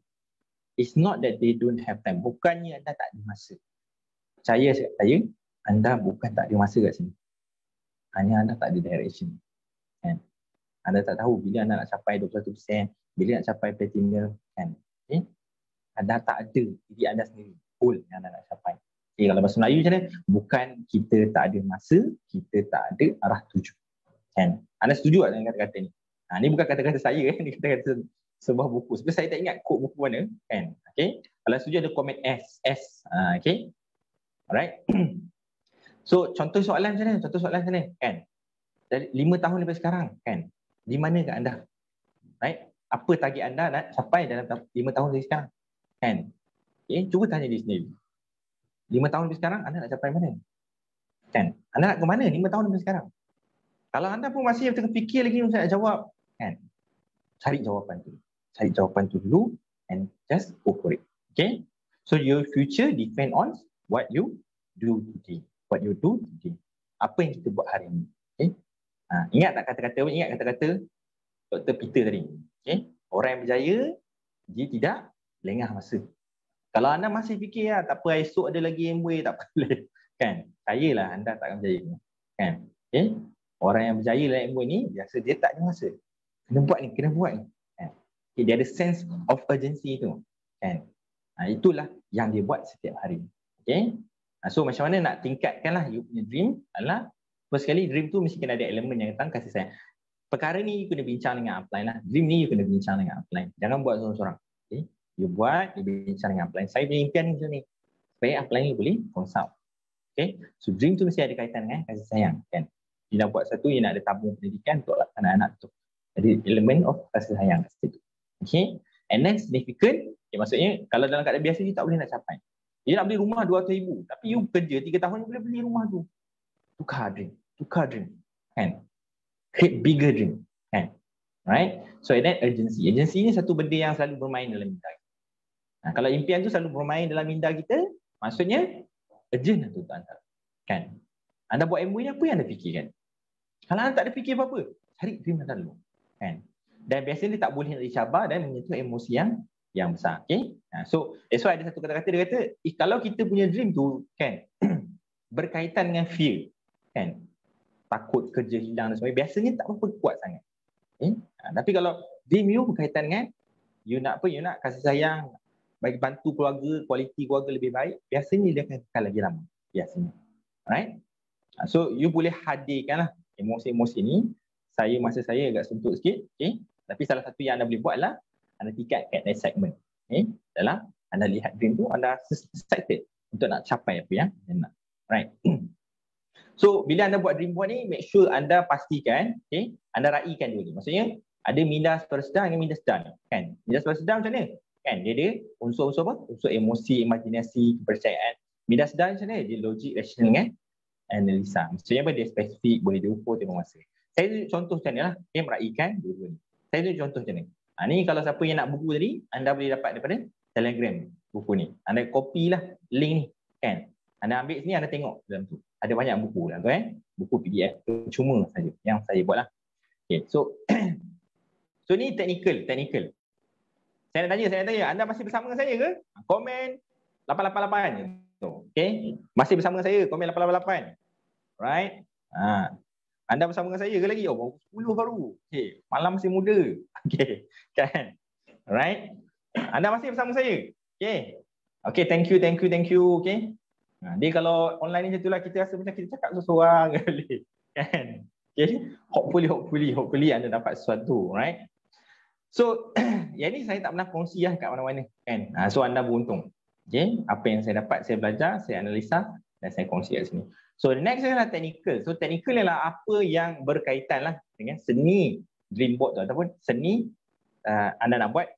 It's not that they don't have time. Bukannya anda tak ada masa. Percaya saya, anda bukan tak ada masa kat sini. Hanya anda tak ada direction. Kan? Anda tak tahu bila anda nak capai 21%, bila nak capai platinum. Kan? Okay? Anda tak ada diri anda sendiri. Goal yang anda nak capai. Okay, kalau bahasa Melayu macam mana? Bukan kita tak ada masa, kita tak ada arah tuju. Kan? Anda setuju tak dengan kata-kata ni? Ni bukan kata-kata saya, ni kata-kata sebuah buku. Sebab saya tak ingat quote buku mana. Kan? Okay? Kalau setuju ada komen S. Okay? Alright? So, contoh soalan macam mana? Kan? Dari 5 tahun lepas sekarang, kan? Di mana kat anda? Right? Apa target anda nak capai dalam 5 tahun dari sekarang? Kan? Okay? Cuba tanya diri sendiri. 5 tahun lepas sekarang, anda nak capai mana? Kan? Anda nak ke mana 5 tahun daripada sekarang? Kalau anda pun masih tengah fikir lagi untuk nak jawab, kan? Cari jawapan tu. Cari jawapan tu dulu and just go for it. Okay? So your future depend on what you do today. What you do today. Apa yang kita buat hari ini. Okay? Ingat tak kata-kata Dr. Peter tadi. Okay? Orang yang berjaya, dia tidak lengah masa. Kalau anda masih fikir, tak apa, esok ada lagi MWay, tak boleh. Kan? Percayalah anda tak akan berjaya. Kan? Okay? Orang yang berjaya dalam MWay ni, biasa dia tak ada masa. Kena buat ni. Kan? Okay, dia ada sense of urgency tu. Kan? Itulah yang dia buat setiap hari. Okay? So macam mana nak tingkatkanlah you punya dream adalah, first sekali dream tu mesti kena ada elemen yang tentang kasih sayang. Perkara ni you kena bincang dengan upline lah. Dream ni you kena bincang dengan upline. Jangan buat seorang-seorang. Okay? You buat, you bincang dengan upline. Saya punya impian ni macam ni. Supaya upline ni boleh consult. Okay? So dream tu mesti ada kaitan dengan kasih sayang. Kan? You nak buat satu, you nak ada tabung pendidikan untuk anak-anak tu. Jadi elemen of kasih sayang kat situ. Okay? And then significant, okay, maksudnya kalau dalam keadaan biasa you tak boleh nak capai. You nak beli rumah 200,000, tapi you kerja 3 tahun you boleh beli rumah tu. Tukar dream. Kan? Create bigger dream. Kan? Right? So that urgency. Urgency ni satu benda yang selalu bermain dalam minda kita. Kalau impian tu selalu bermain dalam minda kita, maksudnya urgent tu anda. Kan? Anda buat MOE ni apa yang anda fikirkan? Kalau anda tak ada fikir apa-apa, cari dream anda dulu. Kan? Dan biasanya dia tak boleh nak dicabar dan menyentuh emosi yang besar. Okay? So that's why ada satu kata-kata dia kata, kalau kita punya dream tu kan berkaitan dengan fear, kan, takut kerja hilang dan sebagainya, biasanya tak berapa kuat sangat. Okay? Tapi kalau dream you berkaitan dengan you nak apa, you nak kasih sayang, bagi bantu keluarga, kualiti keluarga lebih baik, biasanya dia akan kekal lagi lama. Biasanya. Alright? So you boleh hadirkanlah emosi-emosi ni. Masa saya agak sentuh sikit. Okay? Tapi salah satu yang anda boleh buat adalah anda tingkatkan excitement. Okay? Dalam anda lihat dream tu, anda excited untuk nak capai apa yang anda nak. Right? So bila anda buat dream board ni, make sure anda pastikan, okay, anda raikan dulu. Maksudnya ada minda secara sedar dengan minda sedar. Kan? Minda secara sedar macam mana? Kan? Dia ada unsur-unsur apa? Unsur emosi, imajinasi, kepercayaan. Minda sedar macam mana? Dia logik, rasional dengan analisa. Maksudnya apa? Dia spesifik, boleh diukur tempoh masa. Saya tunjuk contoh macam ni lah. Okay, meraihkan dua-dua ni. Saya tunjuk contoh macam ni. Ni kalau siapa yang nak buku tadi, anda boleh dapat daripada Telegram buku ni. Anda copy lah link ni. Kan? Anda ambil sini, anda tengok dalam tu. Ada banyak buku dalam tu. Buku PDF. Cuma saja yang saya buat lah. Okay, so so ni technical. Saya nak tanya, anda masih bersama dengan saya ke? Komen 888 je. Okay? Masih bersama dengan saya, komen 888. Right? Anda bersama dengan saya ke lagi? Oh, baru 10 baru. Okay. Malam masih muda. Okay. Kan? Alright? Anda masih bersama saya? Okay. Okay, thank you. Okay. Dia kalau online ni macam tu lah, kita rasa macam kita cakap seorang-seorang. Kan? Okay. Hopefully anda dapat sesuatu. Right? So, yang ni saya tak pernah kongsi lah kat mana-mana. Kan? So, anda beruntung. Okay. Apa yang saya dapat, saya belajar, saya analisa dan saya kongsi kat sini. So the next adalah technical. So technical ialah apa yang berkaitan lah dengan seni dream board tu ataupun seni anda nak buat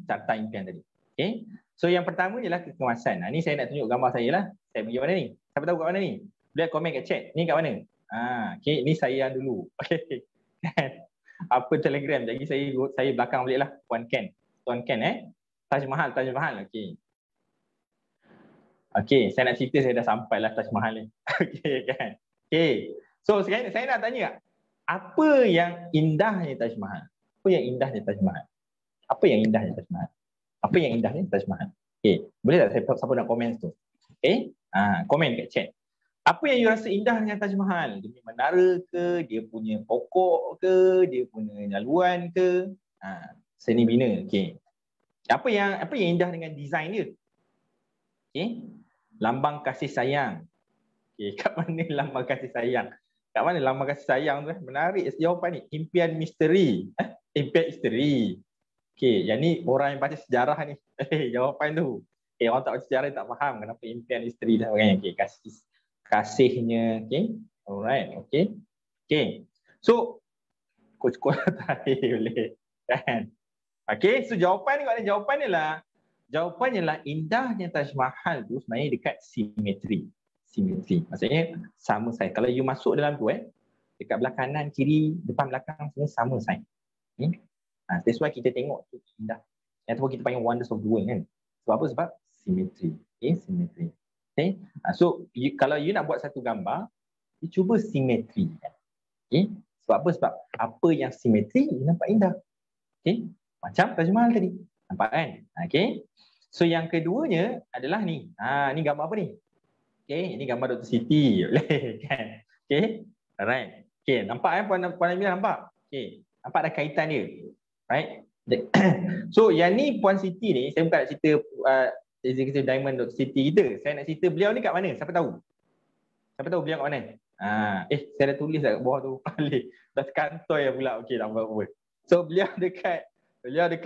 carta impian tadi. Okay. So yang pertama ialah kekemasan. Ni saya nak tunjuk gambar saya lah. Saya pergi mana ni? Siapa tahu kat mana ni? Boleh komen kat chat. Ni kat mana? Okay. Ni saya yang dulu. Okay. Apa Telegram. Jadi saya belakang balik lah. Tuan Ken. Taj Mahal. Okay. Okay, saya nak cerita saya dah sampai lah Taj Mahal ni. Okay kan. Okay. So sekarang saya nak tanya, apa yang indahnya Taj Mahal? Apa yang indahnya Taj Mahal? Okay, boleh tak siapa nak komen tu? Okay, komen kat chat. Apa yang you rasa indah dengan Taj Mahal? Dia punya menara ke? Dia punya pokok ke? Dia punya laluan ke? Seni bina. Okay. Apa yang indah dengan design dia? Okay. Lambang kasih sayang. Okay. Kat mana lambang kasih sayang? Tu? Menarik jawapan ni. Impian misteri. Impian misteri. Okay. Yang ni orang yang baca sejarah ni. Jawapan tu. Okay. Orang tak baca sejarah tak faham kenapa impian misteri dan sebagainya. Okay. Kasihnya. Okay. Alright. Okay. Okay. So, coach tak boleh. Kan? Okay. So, jawapan ni lah. Jawapannya lah indahnya Taj Mahal tu sebenarnya dekat simetri. simetri. Maksudnya sama saiz. Kalau you masuk dalam tu dekat belah kanan, kiri, depan, belakang semua sama saiz. Okay? That's why kita tengok tu indah. Yang tu kita panggil wonders of the world kan. Sebab apa? Sebab simetri. Okay? Simetri. Okay? So kalau you nak buat satu gambar, you cuba simetri kan. Okay? Sebab apa? Sebab apa yang simetri nampak indah. Okay? Macam Taj Mahal tadi. Nampak kan? Okay? So yang keduanya adalah ni. Ni gambar apa ni? Okay, ini gambar Dr. Siti. Boleh kan? Okay. Alright. Okay, nampak Puan Amira nampak? Okay. Nampak ada kaitan dia. Right? So yang ni Puan Siti ni, saya bukan nak cerita Executive Diamond Dr. Siti kita. Saya nak cerita beliau ni kat mana? Siapa tahu? Siapa tahu beliau kat mana? Saya dah tulis kat bawah tu. Dah kantoi pula. Okay, tak apa-apa. So beliau dekat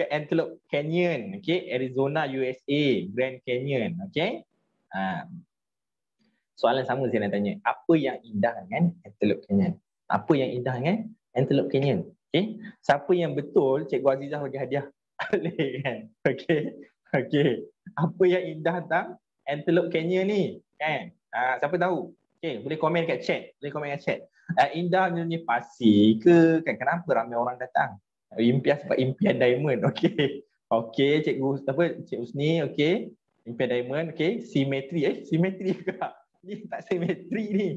Antelope Canyon, okay, Arizona, USA, Grand Canyon, okay. Soalan sama saya nak tanya, apa yang indah dengan Antelope Canyon? Apa yang indah dengan Antelope Canyon? Okay, siapa yang betul Cikgu Azizah bagi hadiah? Boleh kan? Okay. Apa yang indah tentang Antelope Canyon ni? Kan? Siapa tahu? Okay, boleh komen kat chat. Indah ni pasir ke? Kan kenapa ramai orang datang? Impian diamond. Okay, cikgu Usni, okay. Impian diamond, okay. Simetri juga. Ni tak simetri ni.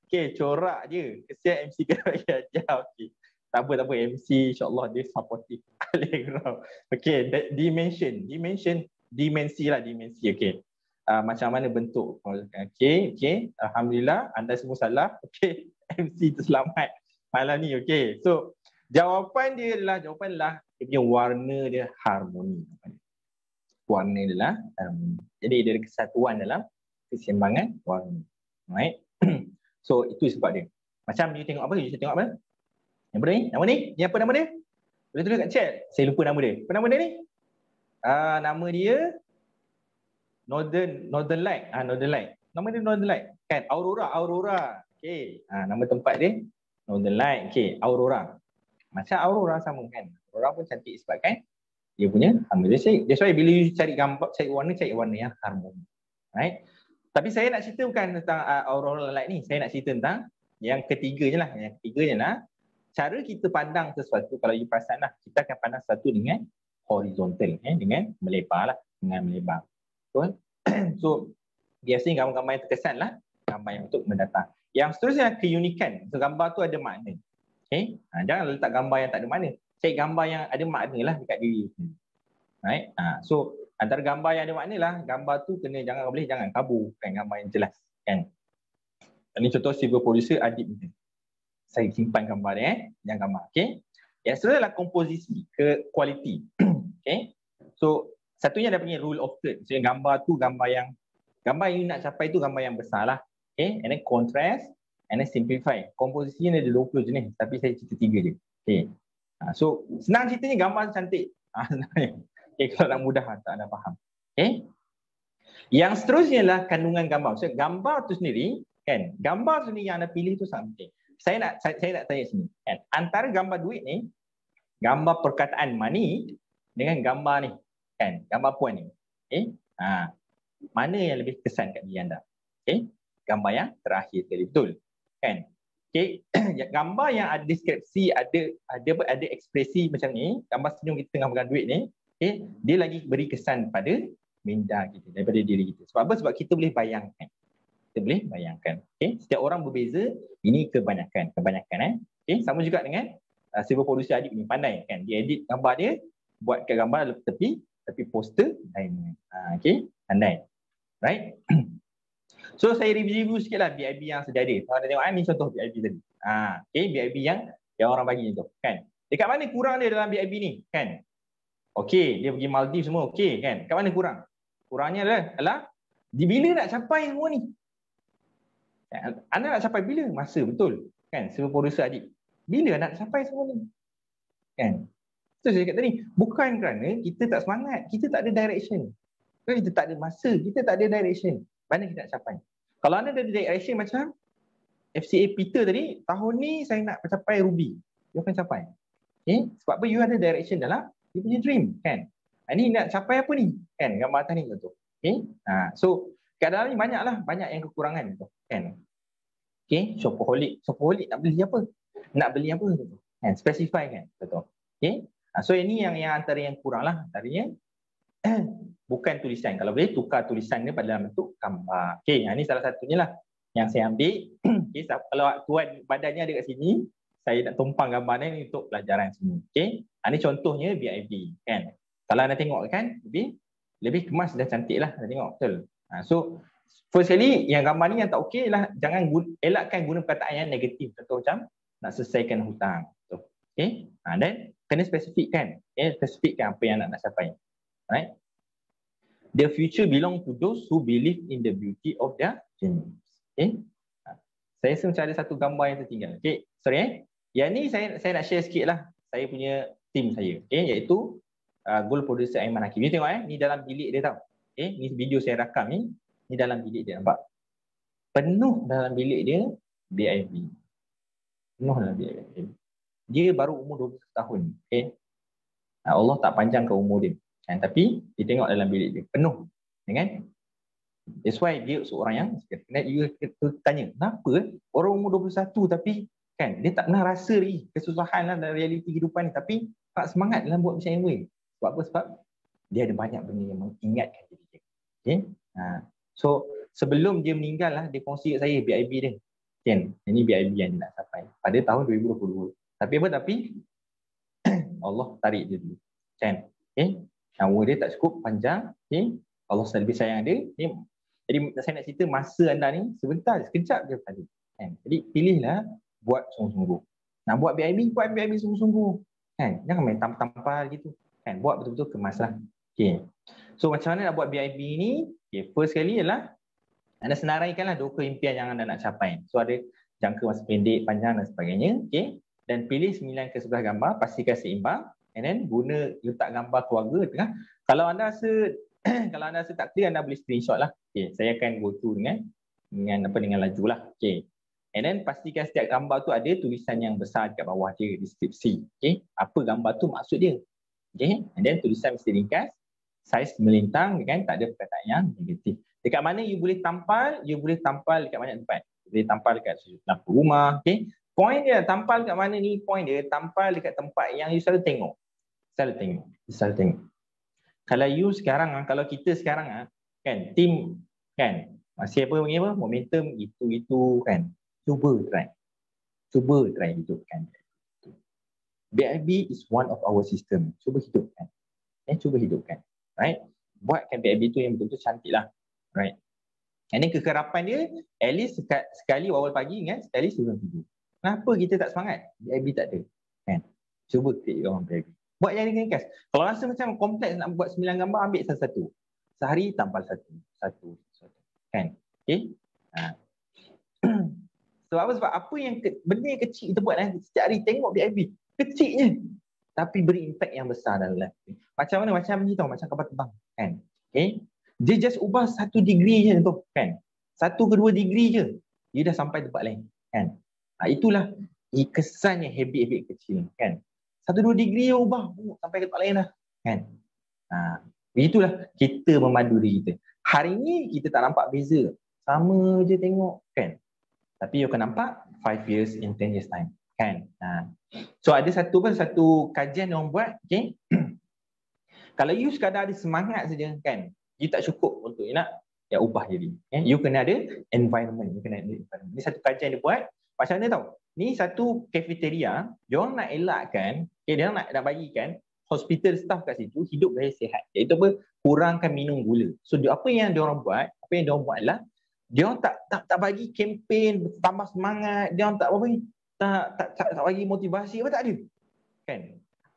Okay, corak je. Kesian MC kena bagi ajar. Okay. Tak apa. MC insyaAllah dia supportive. Okay, dimensi. Okay. Macam mana bentuk. Okay. Alhamdulillah, anda semua salah. Okay, MC terselamat malam ni. Okay, so jawapan dia adalah dia punya warna dia harmoni. Warna dia adalah harmoni. Jadi dia ada kesatuan dalam keseimbangan warna. Right? So itu sebab dia. Macam you tengok apa? Nama ni? Ni apa nama dia? Boleh tulis kat chat. Saya lupa nama dia. Apa nama dia ni? Nama dia Northern Light. Northern Light. Nama dia Northern Light. Kan? Aurora. Okay. Nama tempat dia Northern Light. Okay. Aurora. Macam Aurora sama kan. Aurora pun cantik sebabkan dia punya harmoni. That's why bila you cari gambar, cari warna yang harmoni. Right? Tapi saya nak cerita bukan tentang Aurora Light ni. Saya nak cerita tentang yang ketiganya lah. Cara kita pandang sesuatu, kalau you perasan lah, kita akan pandang sesuatu dengan horizontal. Dengan melebar lah. So biasanya gambar-gambar yang terkesan lah, gambar yang untuk mendatang. Yang seterusnya keunikan. So gambar tu ada makna. Okay? Jangan letak gambar yang tak ada makna. Cari gambar yang ada makna lah dekat diri. Right? So antara gambar yang ada makna lah, gambar tu jangan kabur kan, gambar yang jelas kan. Ini contoh civil producer Adib ni. Saya simpan gambar dia yang gambar. Okay? Yang seterusnya adalah komposisi ke quality. Okay? So satunya ada punya rule of third. So gambar yang you nak capai tu gambar yang besar lah. Okay? And then contrast and then simplify. Komposisinya ada 20 jenis tapi saya cerita 3 je. Okay. So senang ceritanya gambar cantik. Okay, kalau nak mudah tak ada faham. Okay. Yang seterusnya adalah kandungan gambar. So gambar tu sendiri kan, gambar sendiri yang anda pilih tu sangat penting. Saya nak tanya sini kan, antara gambar duit ni, gambar perkataan money dengan gambar ni kan, gambar puan ni. Okay. Mana yang lebih kesan kat diri anda? Okay. Gambar yang terakhir tadi, betul kan? Okay. Gambar yang ada deskripsi, ada ekspresi macam ni, gambar senyum kita tengah pegang duit ni, okay, dia lagi beri kesan pada minda kita, daripada diri kita. Sebab apa? Sebab kita boleh bayangkan. Okay. Setiap orang berbeza, ini kebanyakan. Okay. Sama juga dengan civil producer Adib ni, pandai kan, dia edit gambar dia, buat ke gambar tepi poster diamond. Okay, pandai. Right? So saya review sikit lah BIB yang sedia ada. Kalau anda tengok ni contoh BIB tadi. Okay, BIB yang orang bagi tu kan. Dekat mana kurang dia dalam BIB ni kan? Okay, dia pergi Maldives semua, okay kan? Kat mana kurang? Kurangnya adalah bila nak capai semua ni. Anda nak capai bila? Masa, betul kan? Civil producer Adib, bila nak capai semua ni kan? So saya cakap tadi, bukan kerana kita tak semangat, kita tak ada direction, kita tak ada masa, kita tak ada direction, mana kita nak capai. Kalau anda ada direction macam FCA Peter tadi, tahun ni saya nak mencapai Ruby, you akan capai. Okay? Sebab apa? You ada direction dalam you punya dream kan. Ini nak capai apa ni kan, gambar atas ni tu. Okay? So Kat dalam ni banyak yang kekurangan tu, kan. Okay, shopaholic nak beli apa? Nak beli apa tu? Kan, specify kan, betul. Okay, so ini yang antara yang kurang lah, antaranya bukan tulisan. Kalau boleh tukar tulisan dia pada dalam bentuk gambar. Okay, ini salah satunya lah yang saya ambil. Okay, kalau tuan badannya ada kat sini, saya nak tumpang gambar ni untuk pelajaran semua. Okay, ini contohnya BIB kan. Kalau anda tengok kan, lebih kemas dan cantik lah. Anda tengok betul. So first kali yang gambar ni yang tak okey lah, jangan elakkan guna perkataan yang negatif. Contoh macam nak selesaikan hutang. Okay, dan kena spesifikkan. Okay, spesifikkan apa yang nak capai. Right? The future belong to those who believe in the beauty of their dreams. Okay. Saya rasa macam ada satu gambar yang tertinggal. Okay, sorry Yang ni saya nak share sikit lah. Saya punya team saya. Okay, iaitu Goal Producer Aiman Hakim. Ni tengok ni dalam bilik dia tau. Okay, ni video saya rakam ni. Ni dalam bilik dia, nampak? Penuh dalam bilik dia BIB. Penuh dalam bilik dia. Dia baru umur 20 tahun. Okay. Allah tak panjangkan umur dia. Kan? Tapi dia tengok dalam bilik dia penuh dengan, that's why dia seorang yang you tanya kenapa orang umur 21 tapi kan dia tak pernah rasa lagi kesusahan lah dalam realiti kehidupan ni, tapi tak semangat dalam buat macam yang sebab apa? Sebab dia ada banyak benda yang mengingatkan diri dia. Okay? So sebelum dia meninggal lah, dia kongsi kat saya BIB dia. Kan? Ini BIB yang dia nak capai pada tahun 2022. Tapi Allah tarik dia dulu. Kan? Okay? Nyawa dia tak cukup panjang. Okay? Allah lebih sayang dia. Okay? Jadi saya nak cerita masa anda ni sebentar, sekejap je tadi. Kan? Jadi pilihlah buat sungguh-sungguh. Nak buat BIB, buat BIB sungguh-sungguh. Kan? Jangan main tampal gitu. Kan? Buat betul-betul kemaslah. Okay. So macam mana nak buat BIB ni? Okay. First kali ialah anda senaraikanlah 2 impian yang anda nak capai. So ada jangka masa pendek, panjang dan sebagainya. Okay. Dan pilih 9 ke 11 gambar, pastikan seimbang. And then guna letak gambar keluarga tengah. Kalau anda rasa tak clear, anda boleh screenshot lah. Okay. Saya akan go through dengan laju lah. Okay. And then pastikan setiap gambar tu ada tulisan yang besar dekat bawah dia, deskripsi. Okay. Apa gambar tu maksud dia. Okay. And then tulisan mesti ringkas, saiz melintang, kan, tak ada perkataan yang negatif. Dekat mana you boleh tampal dekat banyak tempat. Boleh tampal dekat lampu rumah. Okay. Point dia tampal kat mana ni? Point dia tampal dekat tempat yang you selalu tengok. Selalu tengok. Kalau you sekarang, kalau kita sekarang kan, team kan, masih apa panggil apa? Momentum gitu kan. Cuba try hidupkan. BIB is one of our system. Cuba hidupkan. Right? Buatkan BIB tu yang betul-betul cantik lah. Right? And then kekerapan dia, at least sekali awal pagi kan, sekali sebelum tidur. Kenapa kita tak semangat? BIB tak ada. Kan? Cuba create orang BIB. Buat yang ringkas. Kalau rasa macam kompleks nak buat 9 gambar, ambil satu-satu. Sehari tampal satu. Kan? Okay? Sebab apa yang benda yang kecil kita buat setiap hari tengok BIB. Kecilnya. Tapi beri impact yang besar dalam life. Macam mana? Macam ni tau. Macam kapal terbang. Kan? Okay? Dia just ubah 1 degree je tu. Kan? 1 ke 2 degree je. Dia dah sampai tempat lain. Kan? Itulah kesan yang habit-habit kecil. Kan? 1-2 degree je ubah. Sampai ke tempat lain dah. Kan? Begitulah kita memandu diri kita. Hari ni kita tak nampak beza. Sama je tengok. Kan? Tapi you akan nampak 5 years in 10 years time. Kan? So ada satu kajian yang orang buat. Okay? Kalau you sekadar ada semangat saja, kan, you tak cukup untuk you nak ubah diri. Okay? You kena ada environment. Ini satu kajian dia buat. Macam mana tau? Ni satu cafeteria, dia orang nak elakkan, dia orang nak bagikan hospital staff kat situ hidup gaya sihat. Iaitu apa? Kurangkan minum gula. So apa yang dia orang buat adalah dia orang tak bagi kempen tambah semangat, dia orang tak bagi motivasi apa, tak ada. Kan?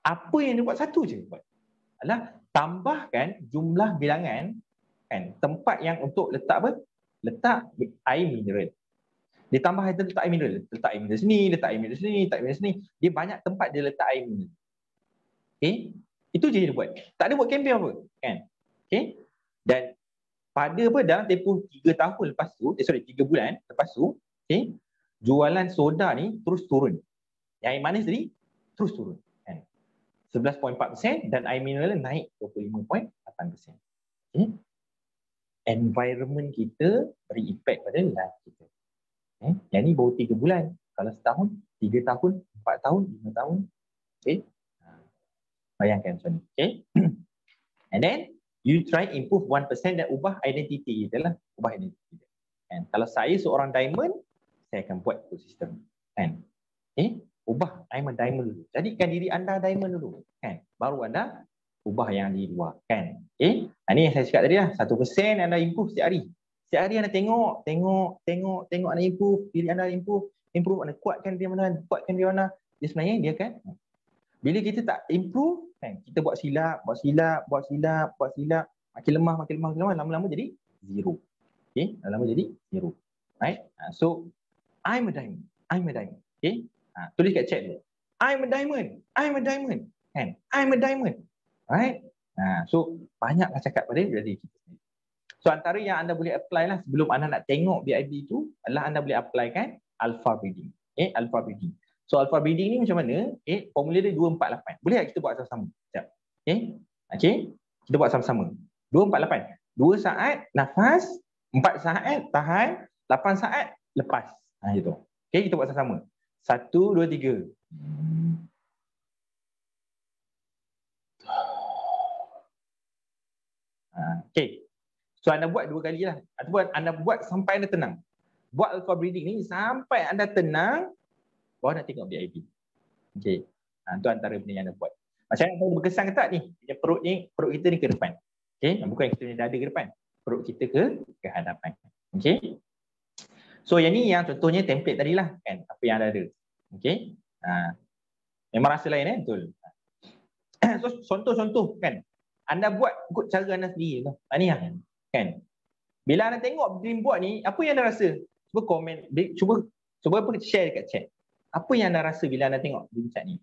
Apa yang dia buat satu je buat adalah tambahkan jumlah bilangan, kan, tempat yang untuk letak apa? Letak air mineral. Dia tambah letak air mineral. Letak air mineral sini, letak air mineral sini, letak air mineral sini. Dia banyak tempat dia letak air mineral. Okay? Itu je dia buat. Tak ada buat kempen apa. Kan? Okay? Dan dalam tempoh 3 tahun lepas tu, 3 bulan lepas tu, okay, jualan soda ni terus turun. Yang air manis tadi terus turun. Kan? 11.4% dan air mineral naik 25.8%. Okay? environment kita beri impact pada life kita. Yang ni baru 3 bulan. Kalau setahun, 3 tahun, 4 tahun, 5 tahun. Okay. Bayangkan macam ni. Okay. And then, you try improve 1% dan ubah identiti kita lah. Ubah identiti kita. And kalau saya seorang diamond, saya akan buat ekosistem. Kan? Okay. Ubah, I'm a diamond dulu. Jadikan diri anda diamond dulu. Kan? Baru anda ubah yang di luar. Kan? Okay. Ini yang saya cakap tadi lah. 1% anda improve setiap hari. Setiap hari anda tengok anda improve, diri anda improve anda kuatkan dia mana, dia sebenarnya dia kan. Bila kita tak improve, kan, kita buat silap, makin lemah, lama-lama jadi zero. Okay, lama-lama jadi zero. Right? So, I'm a diamond. Okay? Tulis kat chat dulu. I'm a diamond. Kan? I'm a diamond. Right? So, banyaklah cakap pada diri kita sendiri. So, antara yang anda boleh apply lah sebelum anda nak tengok BIB tu adalah anda boleh apply kan alpha breeding. Alpha breeding. So, alpha breeding ni macam mana? Formula dia 248. Boleh tak kita buat sama-sama? Sekejap. Okay? Kita buat sama-sama. 248. 2 saat nafas, 4 saat tahan, 8 saat lepas. Itu. Okay, kita buat sama-sama. 1, 2, 3. Okay. So, anda buat 2 kali lah. Ataupun anda buat sampai anda tenang. Buat alpha breeding ni sampai anda tenang, baru nak tengok BIB. Okay. Itu antara benda yang anda buat. Macam mana berkesan ke tak ni? Perut kita ni ke depan. Okay. Bukan kita ni dada ke depan. Perut kita ke hadapan. Okay. So, yang ni yang contohnya template tadilah. Kan? Apa yang anda ada. Okay. Memang rasa lain betul. So, contoh-contoh kan. Anda buat ikut cara anda sendiri. Ni lah. Kan? Bila anda tengok dream board ni, apa yang anda rasa? Cuba komen, cuba share dekat chat. Apa yang anda rasa bila anda tengok dream chat ni?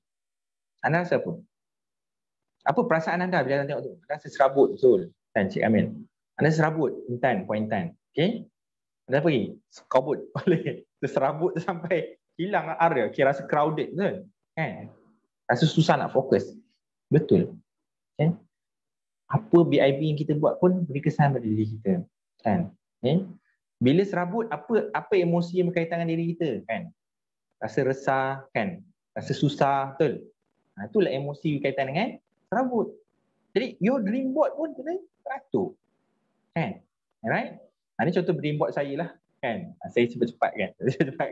Anda rasa apa? Apa perasaan anda bila anda tengok tu? Anda rasa serabut betul. Kan Cik Amil? Anda serabut intan. Okay? Anda pergi? Kabut. Boleh. Serabut sampai hilang R dia. Okay, rasa crowded betul. Kan? Rasa susah nak fokus. Betul. Okay? Apa BIB yang kita buat pun beri kesan pada diri kita. Kan? Okay? Bila serabut, apa emosi yang berkaitan dengan diri kita? Kan? Rasa resah, kan? Rasa susah, betul? Itulah emosi berkaitan dengan serabut. Jadi, your dream board pun kena teratur. Kan? Alright? Ini contoh dream board saya lah. Kan? Saya cepat-cepat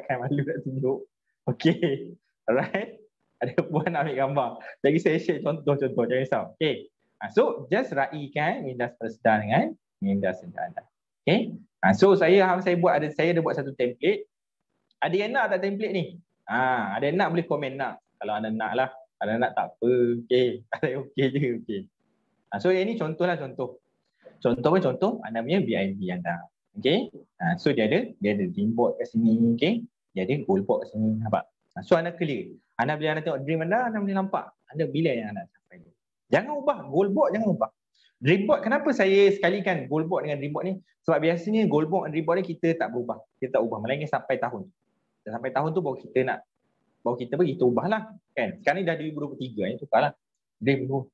kan? Malu nak tunjuk. Okay. Alright? Ada puan nak ambil gambar. Lagi saya share contoh-contoh. Jangan risau. Okay. So, just raikan minda sedar dengan minda sedar anda. Okay. So, saya buat saya ada buat satu template. Ada yang nak tak template ni? Ada yang nak boleh komen nak. Kalau anda nak lah. Kalau nak tak apa. Okay. Saya okay je. Okay. So, yang ni contoh. Contoh anda punya BIB anda. Okay. So, dia ada dream board kat sini. Okay. Dia ada goal board kat sini. Nampak? So, anda clear. Bila anda tengok dream anda boleh nampak. Anda bila yang anda capai. Jangan ubah. Goal board jangan ubah. Dream board, kenapa saya sekalikan goal board dengan dream board ni? Sebab biasanya goal board dan dream board ni kita tak berubah. Kita tak ubah. Melainkan sampai tahun. Dan sampai tahun tu baru kita ubahlah. Kan? Sekarang ni dah 2023. Tukarlah. Dream tu.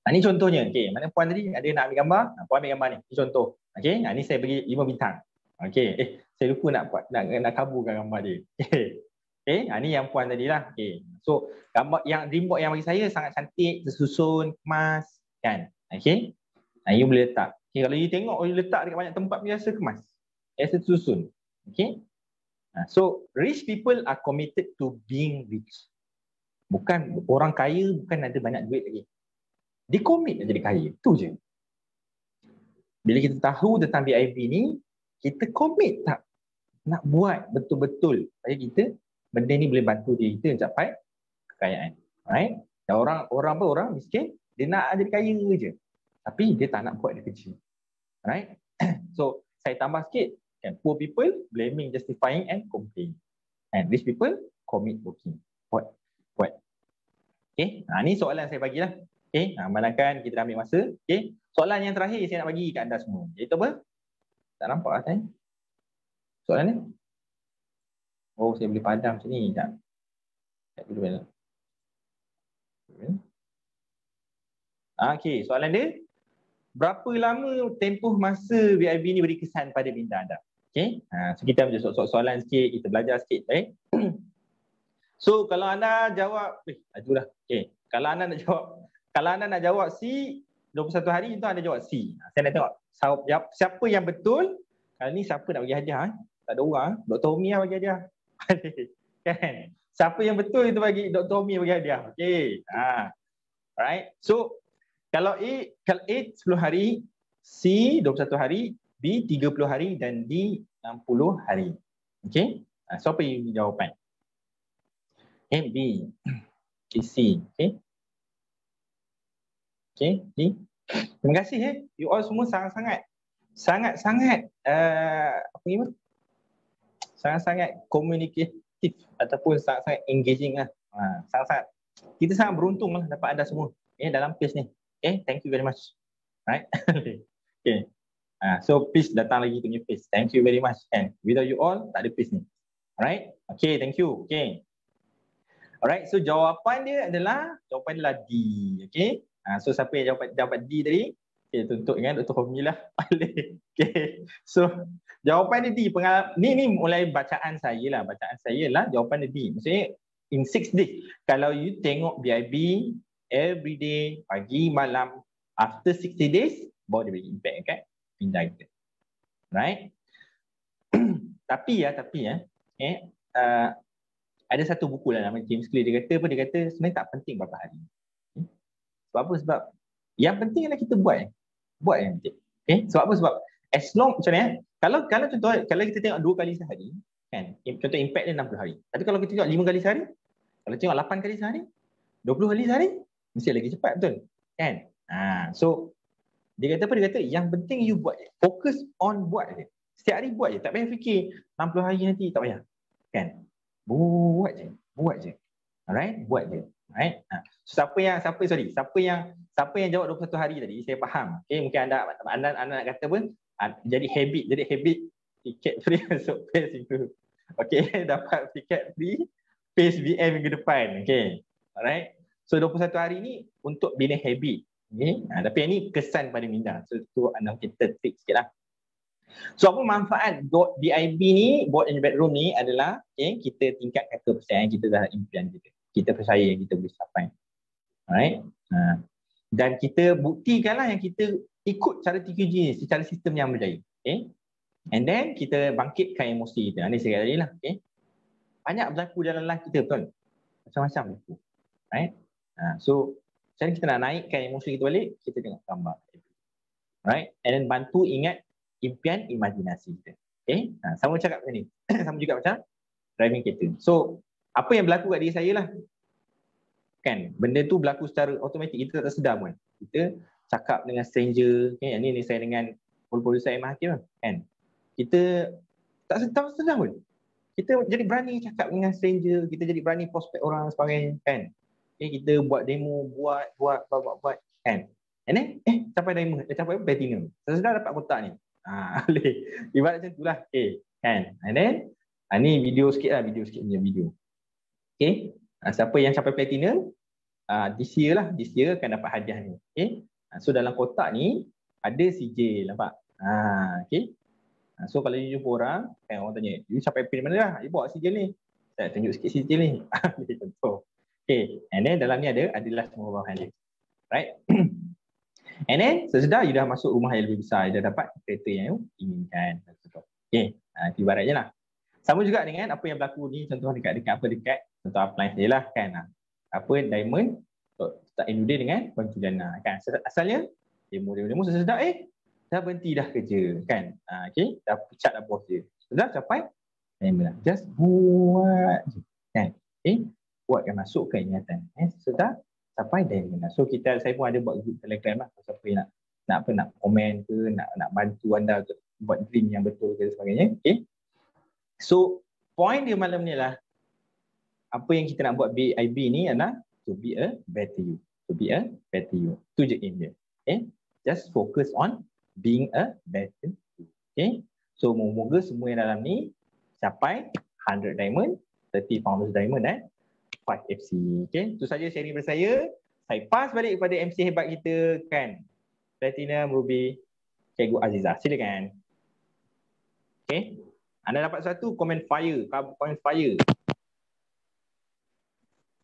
Ni contohnya. Okay. Mana puan tadi? Ada nak ambil gambar? Puan ambil gambar ni. Ni contoh. Okay. Ni saya bagi 5 bintang. Okay. Saya lupa nak kaburkan gambar dia. Okay. Okay, ni yang puan tadi lah. Okay. So, gambar yang dream board yang bagi saya sangat cantik, tersusun, kemas, kan? Okay. You boleh letak. Okay, kalau you tengok, you letak dekat banyak tempat biasa kemas. Biasa tersusun. Okay. So, rich people are committed to being rich. Bukan orang kaya, bukan ada banyak duit lagi. Dia commit nak jadi kaya. Itu je. Bila kita tahu tentang BIB ni, kita commit tak nak buat betul-betul supaya kita benda ni boleh bantu diri kita mencapai kekayaan. Alright? Dan orang miskin, dia nak jadi kaya je. Tapi dia tak nak buat dia kerja. Alright? So, saya tambah sikit. Kan? Poor people, blaming, justifying and complain. And rich people, commit working. Buat. Okay? Ni soalan saya bagilah. Okay? Malangkan kita dah ambil masa. Okay? Soalan yang terakhir saya nak bagi kat anda semua. Iaitu apa? Tak nampak lah saya. Soalan ni? Oh, saya boleh padam macam ni. Tak dulu. Okay, soalan dia. berapa lama tempoh masa BIB ni beri kesan pada minda anda? Okay, so kita ambil soalan sikit, kita belajar sikit. So kalau anda jawab, ajulah. Okay, kalau anda nak jawab C, 21 hari itu anda jawab C. Saya nak tengok siapa yang betul. Kali ni siapa nak bagi hadiah? Tak ada orang. Dr. Homi bagi hadiah. Kan? Siapa yang betul itu bagi Dr. Homi bagi hadiah. Okay. Alright. So kalau A 10 hari, C 21 hari, B 30 hari dan D 60 hari. Okay. So apa yang jawapan? A, B, C. Okay. Okay. D. Terima kasih. You all semua sangat-sangat sangat-sangat komunikatif ataupun sangat-sangat engaging lah. Sangat-sangat. Kita sangat beruntung lah dapat anda semua dalam PACE ni. Thank you very much. Right? Okay. So please datang lagi punya PACE. Thank you very much. And without you all, tak ada PACE ni. Alright? Okay, thank you. Okay. Alright, so jawapan dia adalah D. Okay. So siapa yang jawab D tadi? Okay, tuntut dengan Dr. Homi lah. Okay. So jawapan dia D. Ni mulai bacaan saya lah. Bacaan saya lah jawapan dia D. Maksudnya in 6 days. Kalau you tengok BIB every day, pagi, malam, after 60 days, baru dia bagi impact kan? Minda kita. Right? Tapi ada satu buku lah nama James Clear. Dia kata sebenarnya tak penting berapa hari. Sebab apa? Sebab yang penting adalah kita buat yang penting. Okay? Sebab apa? Sebab as long macam ni kalau contoh kalau kita tengok 2 kali sehari kan, contoh impact dia 60 hari. Tapi kalau kita tengok 5 kali sehari, kalau tengok 8 kali sehari, 20 kali sehari, mesti lagi cepat, betul? Kan? So dia kata yang penting you buat je. Fokus on buat je. Setiap hari buat je. Tak payah fikir 60 hari nanti, tak payah. Kan? Buat je. Alright? Buat je. Alright? So, siapa yang jawab 21 hari tadi, saya faham. Okay, mungkin anda nak kata pun jadi habit tiket free masuk PACE itu. Okay, dapat tiket free PACE VM minggu depan. Okay. Alright? So 21 hari ni untuk bina habit. Okay. Tapi yang ni kesan pada minda. So tu anda mungkin tertrik sikit lah. So apa manfaat BIB ni, board in bedroom ni adalah kita tingkatkan kepercayaan kita terhadap impian kita. Kita percaya yang kita boleh capai. Alright? Dan kita buktikanlah yang kita ikut cara TQG ni secara sistem yang berjaya. Okay? And then kita bangkitkan emosi kita. Ini saya kata tadi lah. Okay? Banyak berlaku dalam life kita, betul? Macam-macam berlaku. Right? So cara kita nak naikkan emosi kita balik, kita tengok gambar. Right? And then bantu ingat impian imajinasi kita. Okay? Sama cakap macam ni. Sama juga macam driving kereta. So apa yang berlaku kat diri saya lah. Kan? Benda tu berlaku secara automatik. Kita tak sedar pun. Kita cakap dengan stranger. Okay? Yang ni saya dengan producer Imam Hakim. Kan? Kita tak sedar pun. Kita jadi berani cakap dengan stranger. Kita jadi berani prospek orang sebagainya. Kan? Okay? Kita buat demo. Buat. Kan? And then, capai diamond. Capai platinum. Sesedar dapat kotak ni. Ibarat macam tu lah. Okay. Kan? And then, ni video sikit lah. Video. Okay. Siapa yang capai platinum, this year akan dapat hadiah ni. Okay. So dalam kotak ni, ada sijil. Nampak? Okay. So kalau you jumpa orang, kan orang tanya, you capai platinum mana lah? You bawa sijil ni. Saya tunjuk sikit sijil ni. Contoh. Okay. And then dalam ni adalah semua bawahan dia. Right? And then sesedar you dah masuk rumah yang lebih besar, you dah dapat kereta yang you inginkan. Okay, ibaratnya lah. Sama juga dengan apa yang berlaku ni, contoh dekat contoh upline saya lah kan. Diamond start end dengan Bantu Jana kan. Asalnya demo sesedar dah berhenti dah kerja kan. Okay, dah pecat dah bos dia. Sudah capai diamond lah. Just buat je kan. Okay, buatkan masukkan ingatan. Sudah sampai diamond lah. So saya pun ada buat group Telegram lah. Siapa yang nak komen ke, nak bantu anda buat dream yang betul ke sebagainya. Okay. So point dia malam ni lah, apa yang kita nak buat BIB ni adalah to be a better you. To be a better you. Tu je aim dia. Okay. Just focus on being a better you. Okay. So moga-moga semua yang dalam ni capai 100 diamond, 30 founders diamond dan 5 FC. Okay. Itu saja sharing daripada saya. Saya pass balik kepada MC hebat kita kan. Platinum, Ruby, Cikgu Azizah. Silakan. Okay. Anda dapat satu komen fire. Komen fire.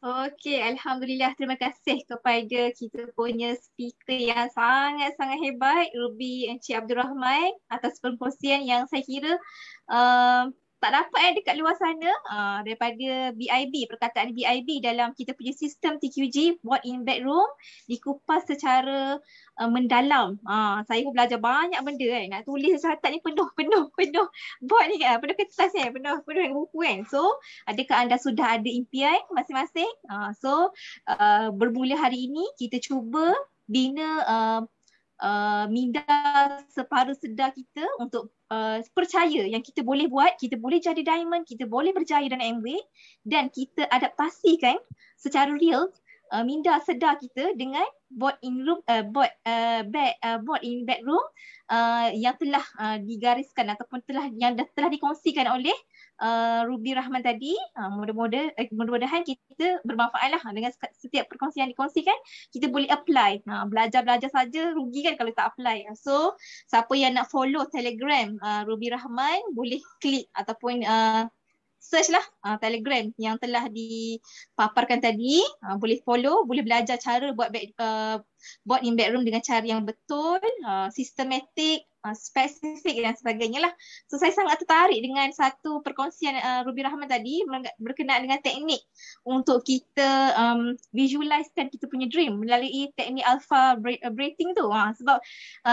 Okey, Alhamdulillah, terima kasih kepada kita punya speaker yang sangat-sangat hebat, Ruby Encik Abdul Rahman, atas perkongsian yang saya kira tak dapat dekat luar sana daripada BIB, perkataan BIB dalam kita punya sistem TQG, Board in Bedroom, dikupas secara mendalam. Saya pun belajar banyak benda kan, nak tulis catat ni penuh board ni kan, penuh kertas kan, penuh dengan buku kan. So, adakah anda sudah ada impian masing-masing? Bermula hari ini kita cuba bina minda separuh sedar kita untuk percaya yang kita boleh buat, kita boleh jadi diamond, kita boleh berjaya dalam MWay, dan kita adaptasikan secara real minda sedar kita dengan board in bedroom yang telah digariskan ataupun telah dikongsikan oleh Ruby Rahman tadi. Mudah-mudahan kita bermanfaatlah dengan setiap perkongsian yang dikongsikan. Kita boleh apply. Belajar-belajar saja rugi kan kalau tak apply. So siapa yang nak follow Telegram Ruby Rahman boleh klik ataupun search lah Telegram yang telah dipaparkan tadi. Boleh follow, boleh belajar cara buat board in bedroom dengan cara yang betul, sistematik, spesifik dan sebagainya lah. So saya sangat tertarik dengan satu perkongsian Ruby Rahman tadi berkenaan dengan teknik untuk kita visualisekan kita punya dream melalui teknik alpha breathing tu. Sebab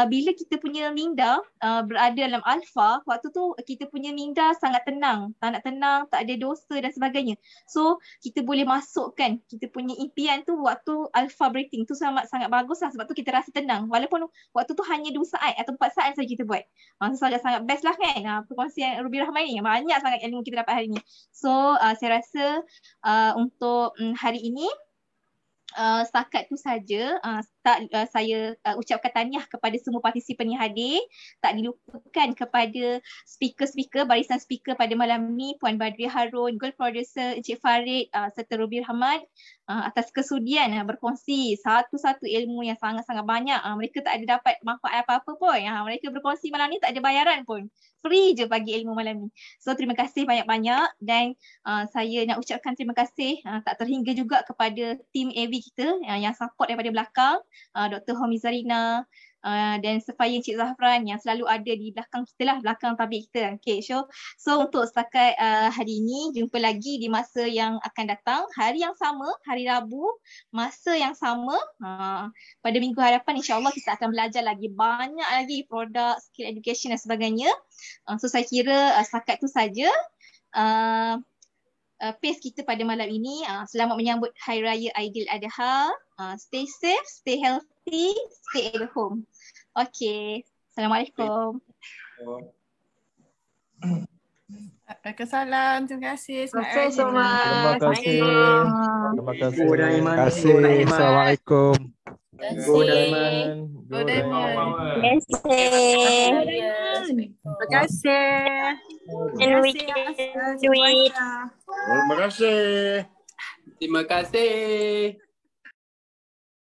bila kita punya minda berada dalam alpha, waktu tu kita punya minda sangat tenang, tak nak tenang, tak ada dosa dan sebagainya. So kita boleh masukkan kita punya impian tu waktu alpha breathing tu sangat bagus lah, sebab tu kita rasa tenang walaupun waktu tu hanya 2 saat atau 4 saat saja kita buat. So sangat best lah kan perkongsian Ruby Rahman ni, banyak sangat ilmu kita dapat hari ni. So saya rasa untuk hari ini setakat tu saja. Saya ucapkan tahniah kepada semua partisipan yang hadir. Tak dilupakan kepada speaker-speaker, barisan speaker pada malam ni, Puan Badri Harun, Gold Producer Encik Farid serta Ruby Rahman atas kesudian berkongsi satu-satu ilmu yang sangat-sangat banyak. Mereka tak ada dapat manfaat apa-apa pun. Mereka berkongsi malam ni tak ada bayaran pun. Free je bagi ilmu malam ni. So terima kasih banyak-banyak, dan saya nak ucapkan terima kasih tak terhingga juga kepada tim AV kita yang support daripada belakang, Dr. Homi Zarina dan Sefaya Encik Zahran yang selalu ada di belakang kita lah, belakang tabik kita. Okay, so untuk setakat hari ini, jumpa lagi di masa yang akan datang, hari yang sama, hari Rabu, masa yang sama. Pada minggu hadapan insyaAllah kita akan belajar lagi banyak lagi produk, skill education dan sebagainya. So saya kira setakat tu saja pace kita pada malam ini. Selamat menyambut Hari Raya Aidiladha. Stay safe, stay healthy, stay at home. Okay. Assalamualaikum. Waalaikumsalam. Terima kasih. Terima kasih so much. Terima kasih. Terima kasih. Terima kasih. Assalamualaikum. Terima kasih. Terima kasih.